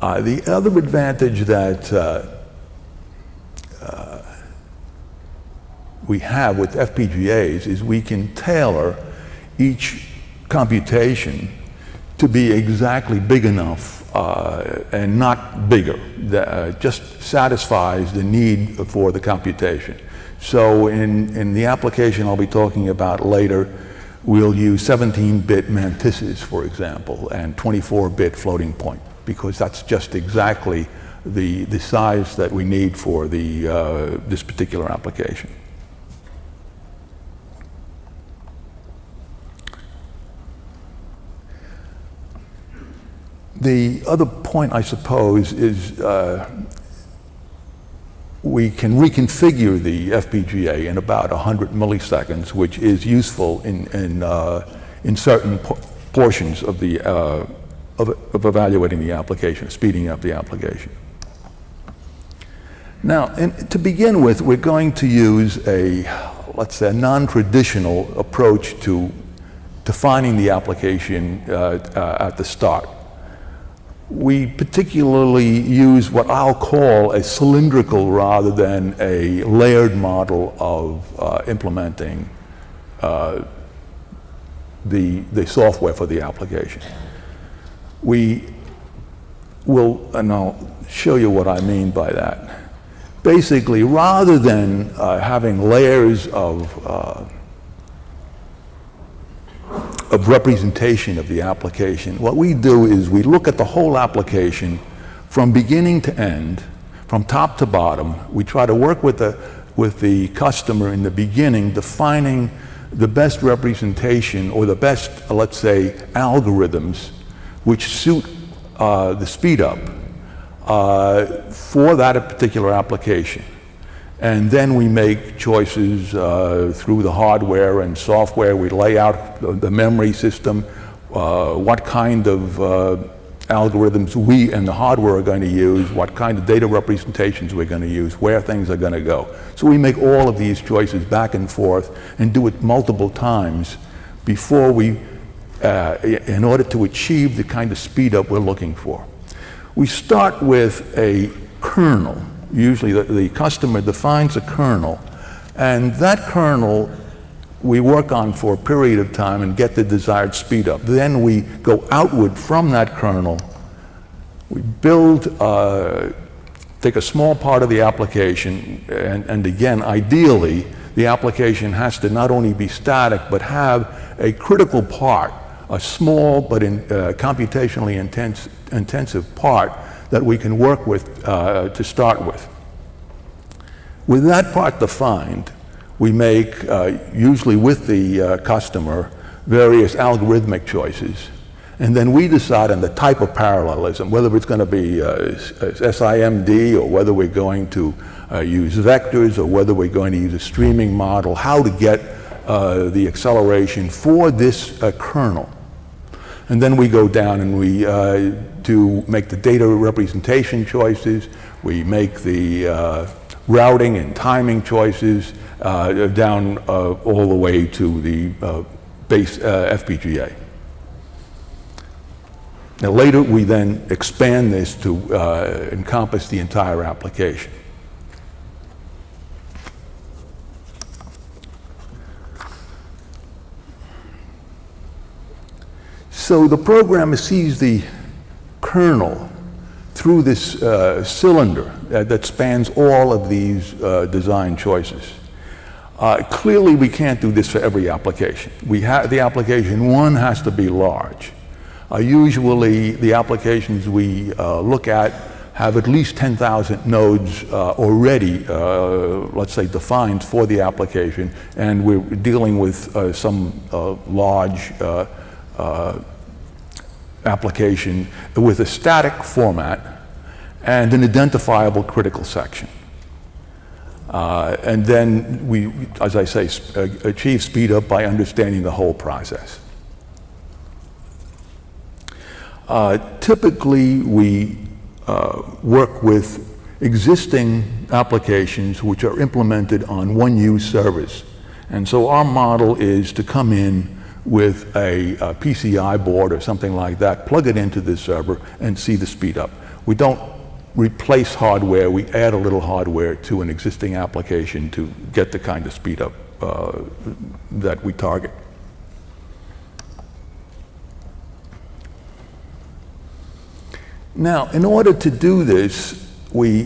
The other advantage that we have with FPGAs is we can tailor each computation to be exactly big enough and not bigger, that just satisfies the need for the computation. So in the application I'll be talking about later, we'll use 17-bit mantises, for example, and 24-bit floating point, because that's just exactly the size that we need for this particular application. The other point, I suppose, is we can reconfigure the FPGA in about 100 milliseconds, which is useful in certain portions of of evaluating the application, speeding up the application. Now, to begin with, we're going to use let's say, a non-traditional approach to defining the application at the start. We particularly use what I'll call a cylindrical rather than a layered model of implementing the software for the application. We will, and I'll show you what I mean by that. Basically, rather than having layers of representation of the application, what we do is we look at the whole application from beginning to end, from top to bottom. We try to work with the customer in the beginning, defining the best representation or the best, let's say, algorithms which suit the speed up for that particular application. And then we make choices through the hardware and software. We lay out the memory system, what kind of algorithms we and the hardware are going to use, what kind of data representations we're going to use, where things are going to go. So we make all of these choices back and forth and do it multiple times before we, in order to achieve the kind of speed up we're looking for. We start with a kernel. Usually the customer defines a kernel, and that kernel we work on for a period of time and get the desired speed up. Then we go outward from that kernel. We build, take a small part of the application, and again, ideally, the application has to not only be static, but have a critical part, a small but computationally intensive part that we can work with to start with. With that part defined, we make, usually with the customer, various algorithmic choices. And then we decide on the type of parallelism, whether it's going to be SIMD or whether we're going to use vectors or whether we're going to use a streaming model, how to get the acceleration for this kernel. And then we go down and we make the data representation choices. We make the routing and timing choices down all the way to the base FPGA. Now later we then expand this to encompass the entire application. So the programmer sees the kernel through this cylinder that spans all of these design choices. Clearly we can't do this for every application. The application, one, has to be large. Usually the applications we look at have at least 10,000 nodes already, let's say, defined for the application, and we're dealing with some large application with a static format and an identifiable critical section. And then we, as I say, achieve speed up by understanding the whole process. Typically, we work with existing applications which are implemented on one-use servers. And so our model is to come in with a PCI board or something like that, plug it into the server, and see the speed up. We don't replace hardware, we add a little hardware to an existing application to get the kind of speed up that we target. Now, in order to do this, we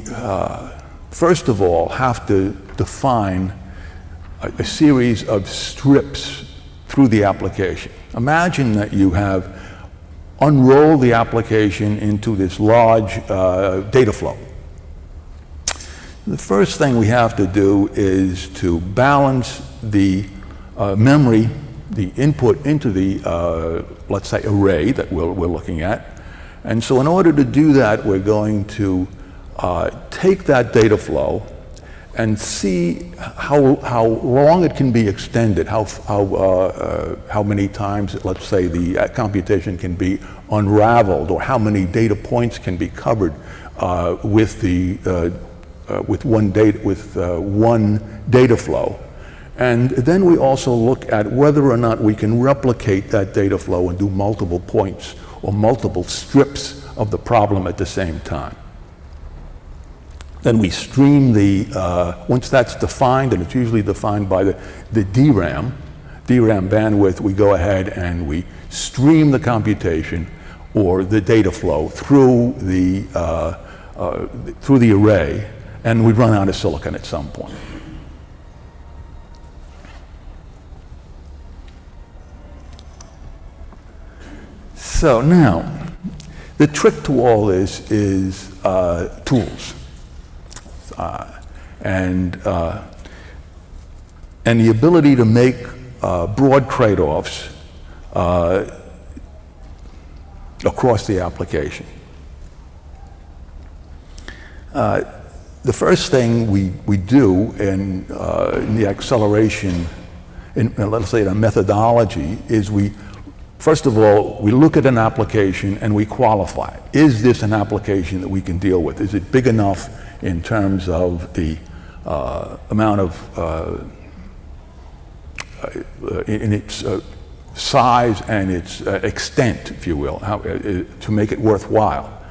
first of all have to define a series of strips through the application. Imagine that you have unrolled the application into this large data flow. The first thing we have to do is to balance the memory, the input into the, let's say, array that we're looking at. And so in order to do that, we're going to take that data flow and see how long it can be extended, how many times, let's say, the computation can be unraveled, or how many data points can be covered with one data flow. And then we also look at whether or not we can replicate that data flow and do multiple points or multiple strips of the problem at the same time. Then we stream once that's defined, and it's usually defined by the DRAM bandwidth, we go ahead and we stream the computation or the data flow through the array, and we run out of silicon at some point. So now, the trick to all this is tools. And the ability to make broad trade-offs across the application. The first thing we do in the acceleration, let's say in a methodology, is first of all, we look at an application and we qualify it. Is this an application that we can deal with? Is it big enough in terms of the amount of, in its size and its extent, if you will, to make it worthwhile?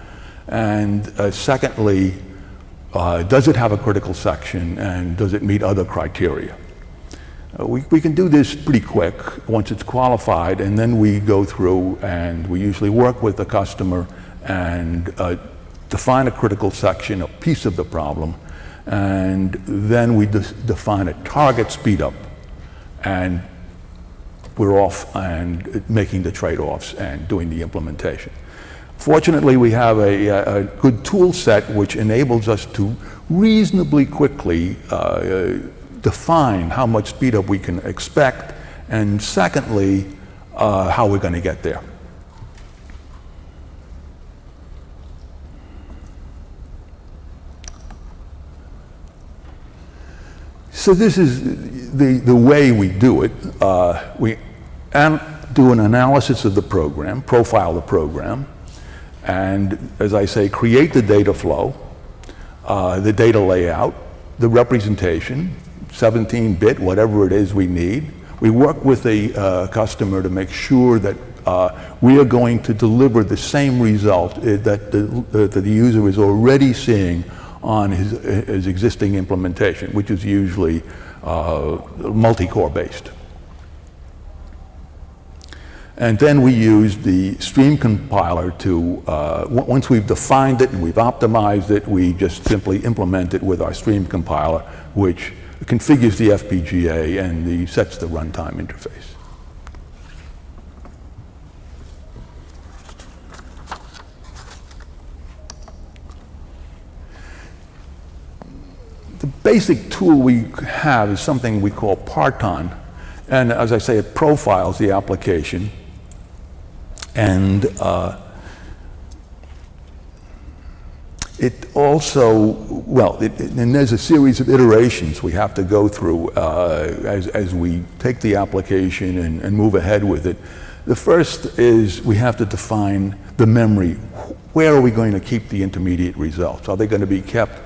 And secondly, does it have a critical section, and does it meet other criteria? We can do this pretty quick once it's qualified, and then we go through and we usually work with the customer and define a critical section, a piece of the problem, and then we define a target speedup, and we're off and making the trade-offs and doing the implementation. Fortunately, we have a good tool set which enables us to reasonably quickly define how much speed up we can expect, and secondly, how we're going to get there. So this is the way we do it. We do an analysis of the program, profile the program, and as I say, create the data flow, the data layout, the representation, 17-bit, whatever it is we need. We work with the customer to make sure that we are going to deliver the same result that the user is already seeing on his existing implementation, which is usually multi-core based. And then we use the stream compiler to, once we've defined it and we've optimized it, we just simply implement it with our stream compiler, which configures the FPGA and sets the runtime interface. The basic tool we have is something we call Parton, and as I say, it profiles the application, and it also, and there's a series of iterations we have to go through as we take the application and move ahead with it. The first is we have to define the memory. Where are we going to keep the intermediate results? Are they going to be kept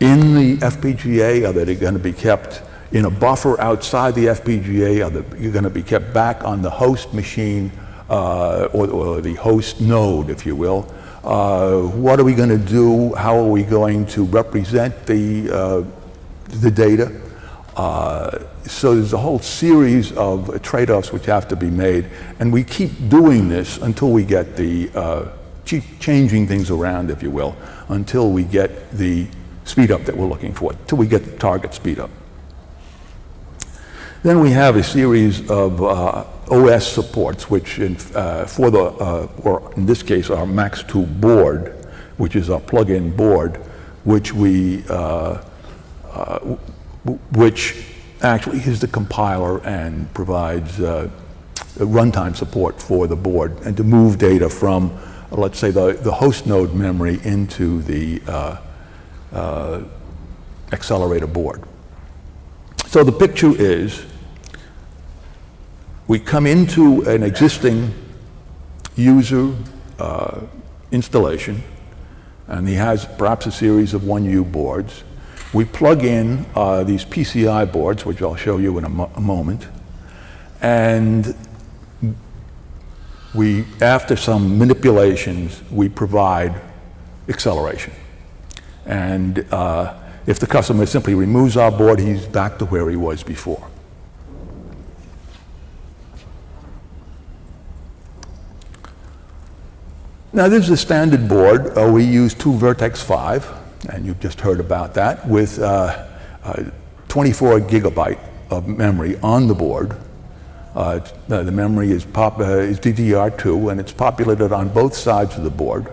in the FPGA? Are they going to be kept in a buffer outside the FPGA? Are they going to be kept back on the host machine or the host node, if you will? What are we going to do? How are we going to represent the data? So there's a whole series of trade-offs which have to be made, and we keep doing this until we get the changing things around, if you will, until we get the speed up that we're looking for, till we get the target speed up. Then we have a series of OS supports, which or in this case, our Max2 board, which is our plug-in board, which actually is the compiler and provides runtime support for the board and to move data from, let's say, the host node memory into the accelerator board. So the picture is, we come into an existing user installation, and he has perhaps a series of 1U boards. We plug in these PCI boards, which I'll show you in a moment, and after some manipulations, we provide acceleration. And if the customer simply removes our board, he's back to where he was before. Now, this is a standard board. We use two Virtex-5, and you've just heard about that, with 24 gigabyte of memory on the board. The memory is DDR2, and it's populated on both sides of the board.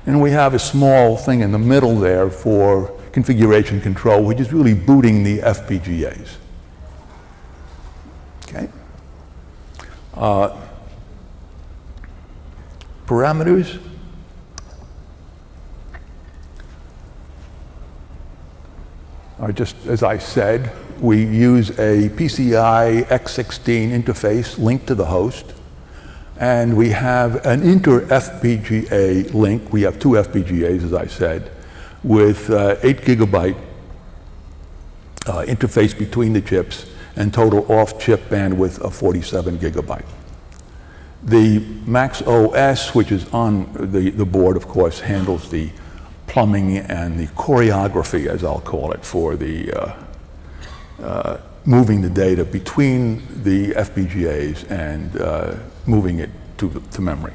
And we have a small thing in the middle there for configuration control, which is really booting the FPGAs. Okay. Parameters. Are just, as I said, we use a PCI X16 interface linked to the host, and we have an inter-FPGA link. We have two FPGAs, as I said, with 8 gigabyte interface between the chips and total off-chip bandwidth of 47 gigabyte. The MaxOS, which is on the board, of course, handles the plumbing and the choreography, as I'll call it, for the moving the data between the FPGAs and moving it to memory.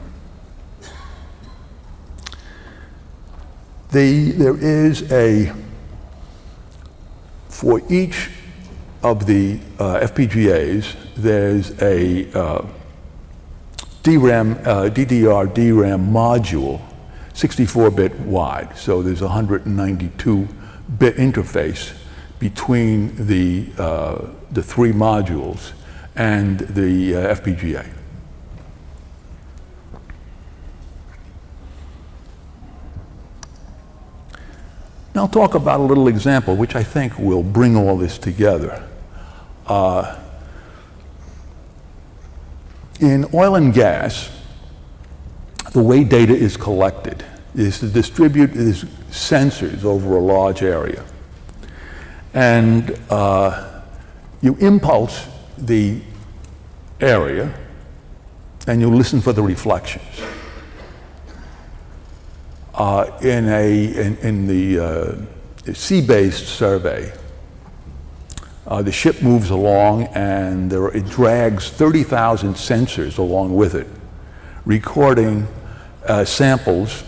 There is for each of the FPGAs, there's a DDR DRAM module, 64-bit wide. So there's a 192-bit interface between the three modules and the FPGA. Now I'll talk about a little example which I think will bring all this together. In oil and gas, the way data is collected is to distribute these sensors over a large area. And you impulse the area and you listen for the reflections. In the sea-based survey, the ship moves along and it drags 30,000 sensors along with it, recording samples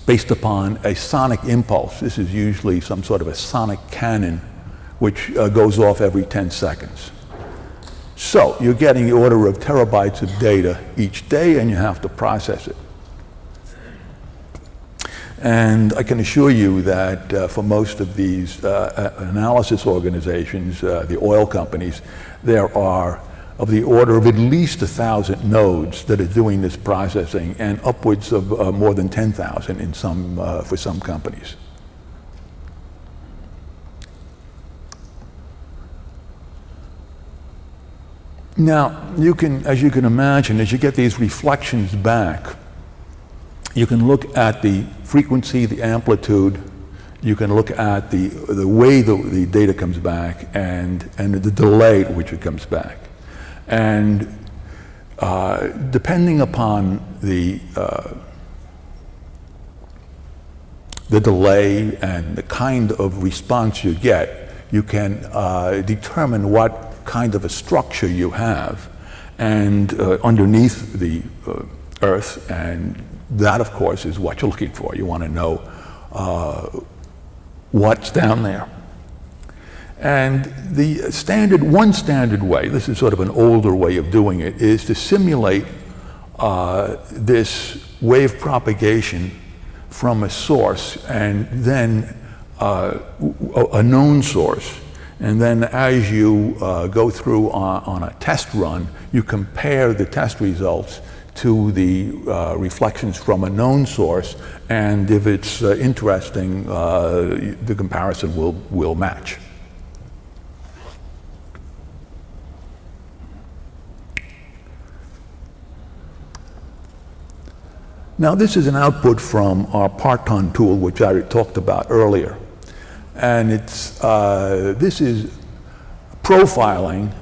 based upon a sonic impulse. This is usually some sort of a sonic cannon which goes off every 10 seconds. So you're getting the order of terabytes of data each day and you have to process it. And I can assure you that for most of these analysis organizations, the oil companies, there are of the order of at least 1,000 nodes that are doing this processing, and upwards of more than 10,000 in for some companies. Now, as you can imagine, as you get these reflections back, you can look at the frequency, the amplitude, you can look at the way the data comes back and the delay at which it comes back. And depending upon the delay and the kind of response you get, you can determine what kind of a structure you have. And underneath the Earth, and that, of course, is what you're looking for. You want to know what's down there. And the one standard way, this is sort of an older way of doing it, is to simulate this wave propagation from a source and then a known source. And then as you go through on a test run, you compare the test results to the reflections from a known source, and if it's interesting, the comparison will match. Now this is an output from our Parton tool, which I talked about earlier. And this is profiling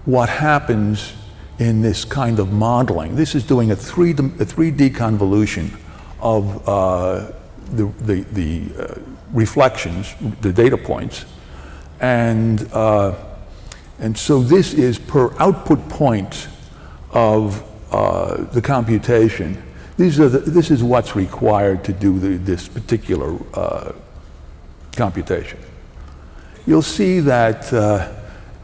what happens in this kind of modeling. This is doing a 3D convolution of the reflections, the data points. And so this is per output point of the computation. This is what's required to do this particular computation. You'll see that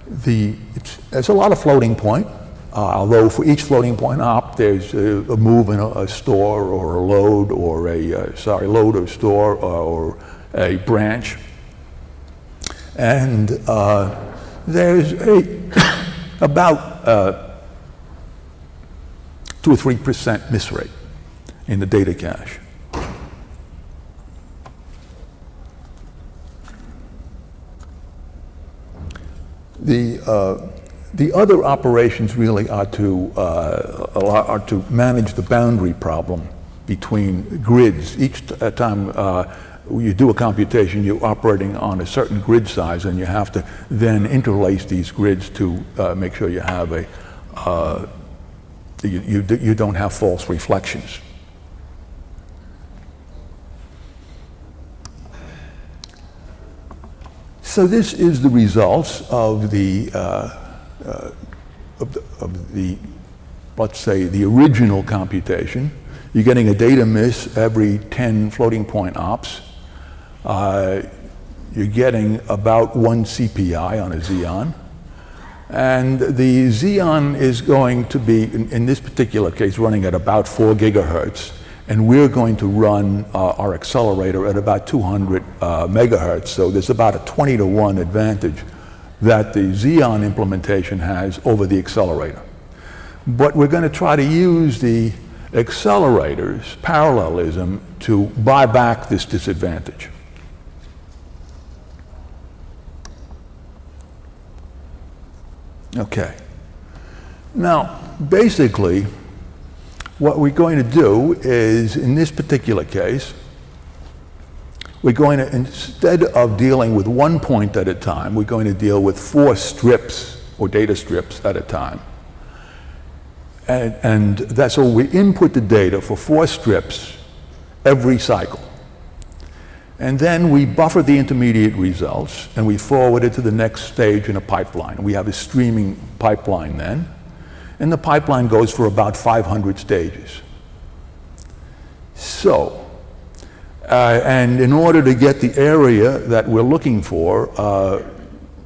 there's a lot of floating point, although for each floating point op, there's a move in a store or a load or load or store or a branch. And there's about 2 or 3% miss rate in the data cache. The other operations really are to manage the boundary problem between grids. Each time you do a computation, you're operating on a certain grid size, and you have to then interlace these grids to make sure you have you don't have false reflections. So this is the results of let's say, the original computation. You're getting a data miss every 10 floating point ops. You're getting about 1 CPI on a Xeon. And the Xeon is going to be, in this particular case, running at about 4 gigahertz. And we're going to run our accelerator at about 200 megahertz. So there's about a 20-to-1 advantage that the Xeon implementation has over the accelerator. But we're going to try to use the accelerator's parallelism to buy back this disadvantage. Okay. Now, basically, what we're going to do is, in this particular case, we're going to, instead of dealing with 1 point at a time, we're going to deal with 4 strips or data strips at a time. And that's so we input the data for 4 strips every cycle. And then we buffer the intermediate results, and we forward it to the next stage in a pipeline. We have a streaming pipeline then. And the pipeline goes for about 500 stages. So, and in order to get the area that we're looking for,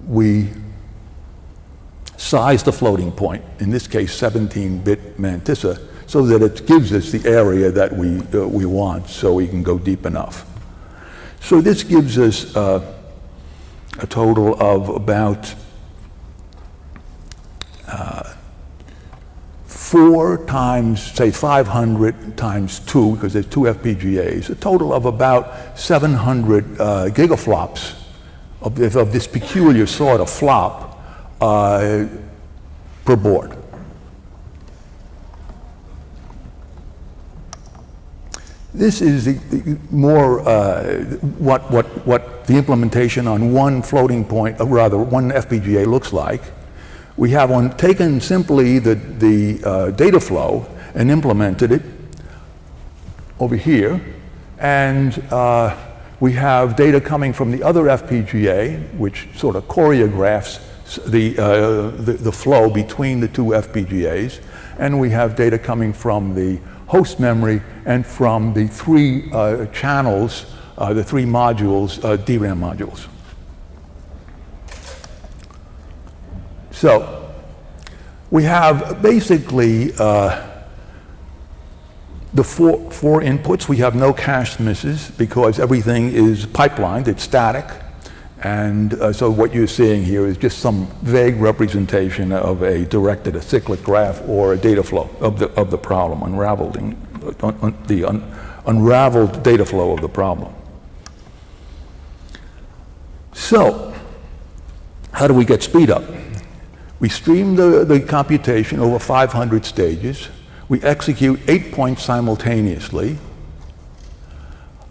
we size the floating point, in this case 17-bit mantissa, so that it gives us the area that we want, so we can go deep enough. So this gives us a total of about 4 times, say 500 times 2, because there's 2 FPGAs, a total of about 700 gigaflops of this peculiar sort of flop per board. This is the more what the implementation on one floating point, or rather one FPGA looks like. We have taken simply the data flow and implemented it over here, and we have data coming from the other FPGA, which sort of choreographs the flow between the 2 FPGAs, and we have data coming from the host memory and from the three channels, the three modules, DRAM modules. So we have basically the four inputs. We have no cache misses because everything is pipelined, it's static. And so what you're seeing here is just some vague representation of a directed acyclic graph or a data flow of the problem, the unraveled data flow of the problem. So how do we get speed up? We stream the computation over 500 stages. We execute 8 points simultaneously.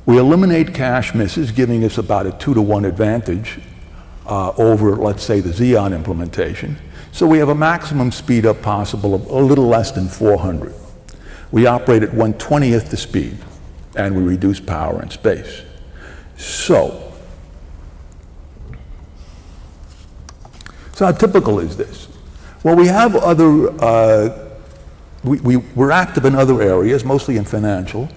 We eliminate cache misses, giving us about a 2-to-1 advantage over, let's say, the Xeon implementation. So we have a maximum speed up possible of a little less than 400. We operate at 1/20th the speed, and we reduce power and space. So how typical is this? Well, we have other, we're active in other areas, mostly in financial,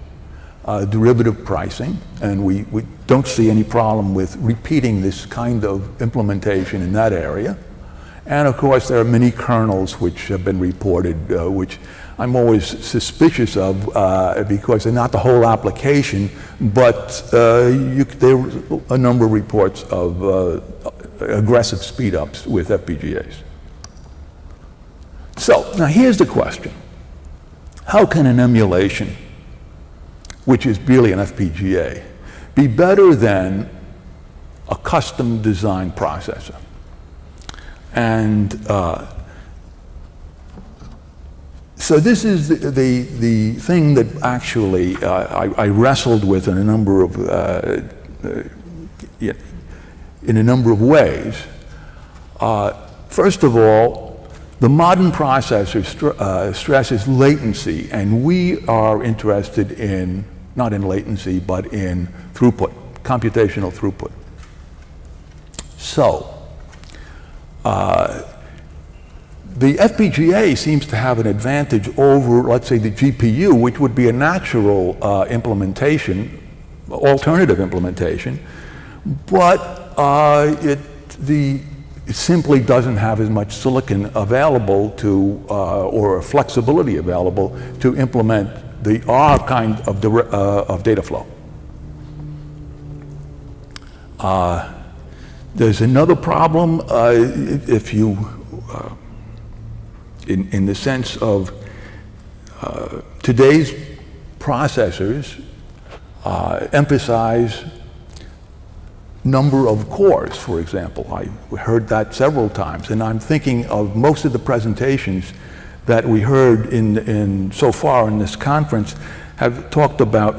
derivative pricing, and we don't see any problem with repeating this kind of implementation in that area. And of course, there are many kernels which have been reported, which I'm always suspicious of because they're not the whole application, but there are a number of reports of aggressive speed-ups with FPGAs. So now here's the question. How can an emulation, which is really an FPGA, be better than a custom designed processor? And so this is the thing that actually I wrestled with in a number of ways. First of all, the modern processor stresses latency, and we are interested in, not in latency, but in throughput, computational throughput. So, the FPGA seems to have an advantage over, let's say, the GPU, which would be a natural implementation, alternative implementation, but it simply doesn't have as much silicon available to, or flexibility available to implement the R kind of data flow. There's another problem if you, in the sense of today's processors emphasize number of cores, for example. I heard that several times, and I'm thinking of most of the presentations that we heard so far in this conference have talked about,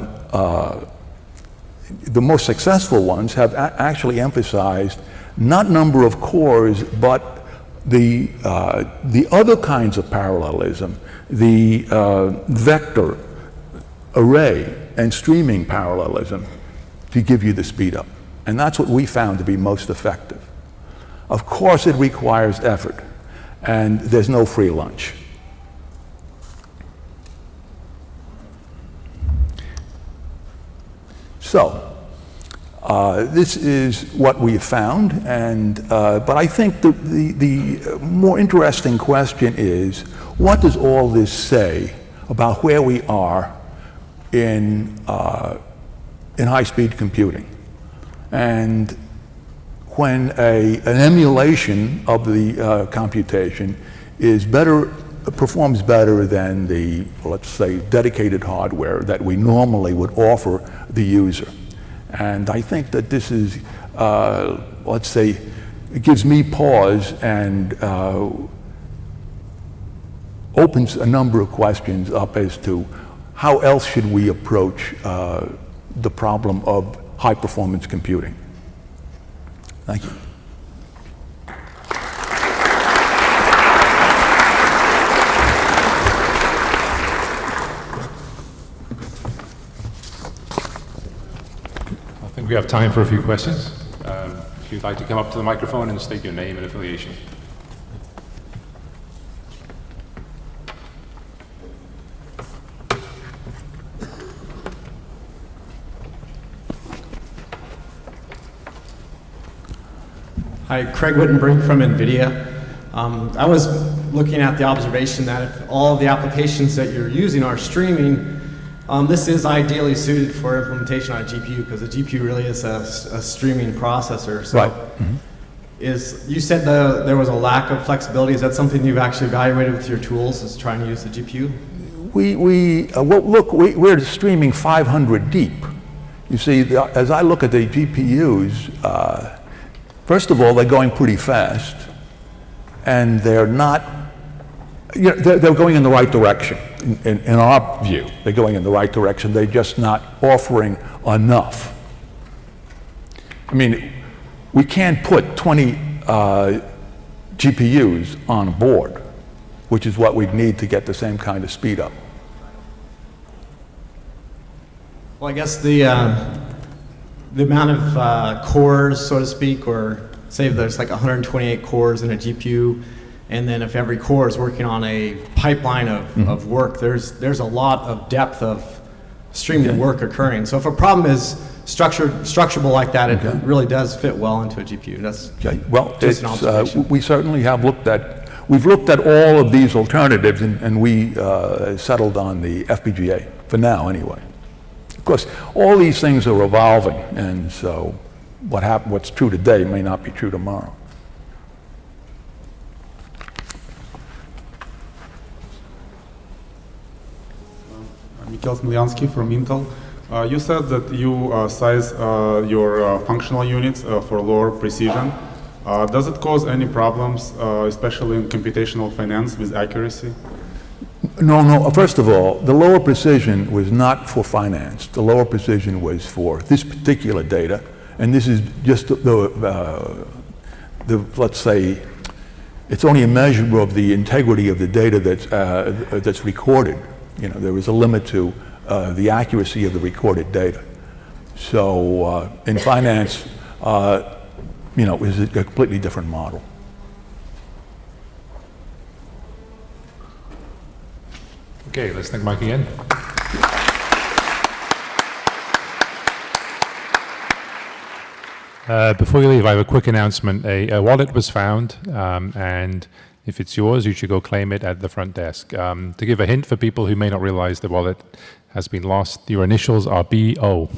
the most successful ones have actually emphasized not number of cores, but the other kinds of parallelism, the vector, array, and streaming parallelism to give you the speed up. And that's what we found to be most effective. Of course, it requires effort, and there's no free lunch. So, this is what we found, and but I think the more interesting question is, what does all this say about where we are in high-speed computing? And when an emulation of the computation is performs better than the, let's say, dedicated hardware that we normally would offer the user. And I think that this is, let's say, it gives me pause and opens a number of questions up as to how else should we approach the problem of high-performance computing. Thank you. I think we have time for a few questions. If you'd like to come up to the microphone and state your name and affiliation. Hi, Craig Wittenbrink from NVIDIA. I was looking at the observation that if all the applications that you're using are streaming, this is ideally suited for implementation on a GPU because the GPU really is a streaming processor. So Right. you said there was a lack of flexibility. Is that something you've actually evaluated with your tools, is trying to use the GPU? We're streaming 500 deep. You see, as I look at the GPUs, first of all, they're going pretty fast, and they're not, they're going in the right direction. In our view, they're going in the right direction. They're just not offering enough. I mean, we can't put 20 GPUs on board, which is what we'd need to get the same kind of speed up. Well, I guess the amount of cores, so to speak, or say there's like 128 cores in a GPU, and then if every core is working on a pipeline of work, there's a lot of depth of streaming work occurring. So if a problem is structurable like that, it really does fit well into a GPU. That's well, just an observation. we certainly have we've looked at all of these alternatives, and we settled on the FPGA, for now anyway. Of course, all these things are evolving, and so what's true today may not be true tomorrow. Mikhail Smilyansky from Intel. You said that you size your functional units for lower precision. Does it cause any problems, especially in computational finance, with accuracy? No. First of all, the lower precision was not for finance. The lower precision was for this particular data, and this is just let's say, it's only a measure of the integrity of the data that's recorded. There is a limit to the accuracy of the recorded data. So in finance, is a completely different model. Okay, let's thank Mike again. Before you leave, I have a quick announcement. A wallet was found, and if it's yours, you should go claim it at the front desk. To give a hint for people who may not realize the wallet has been lost, your initials are BO.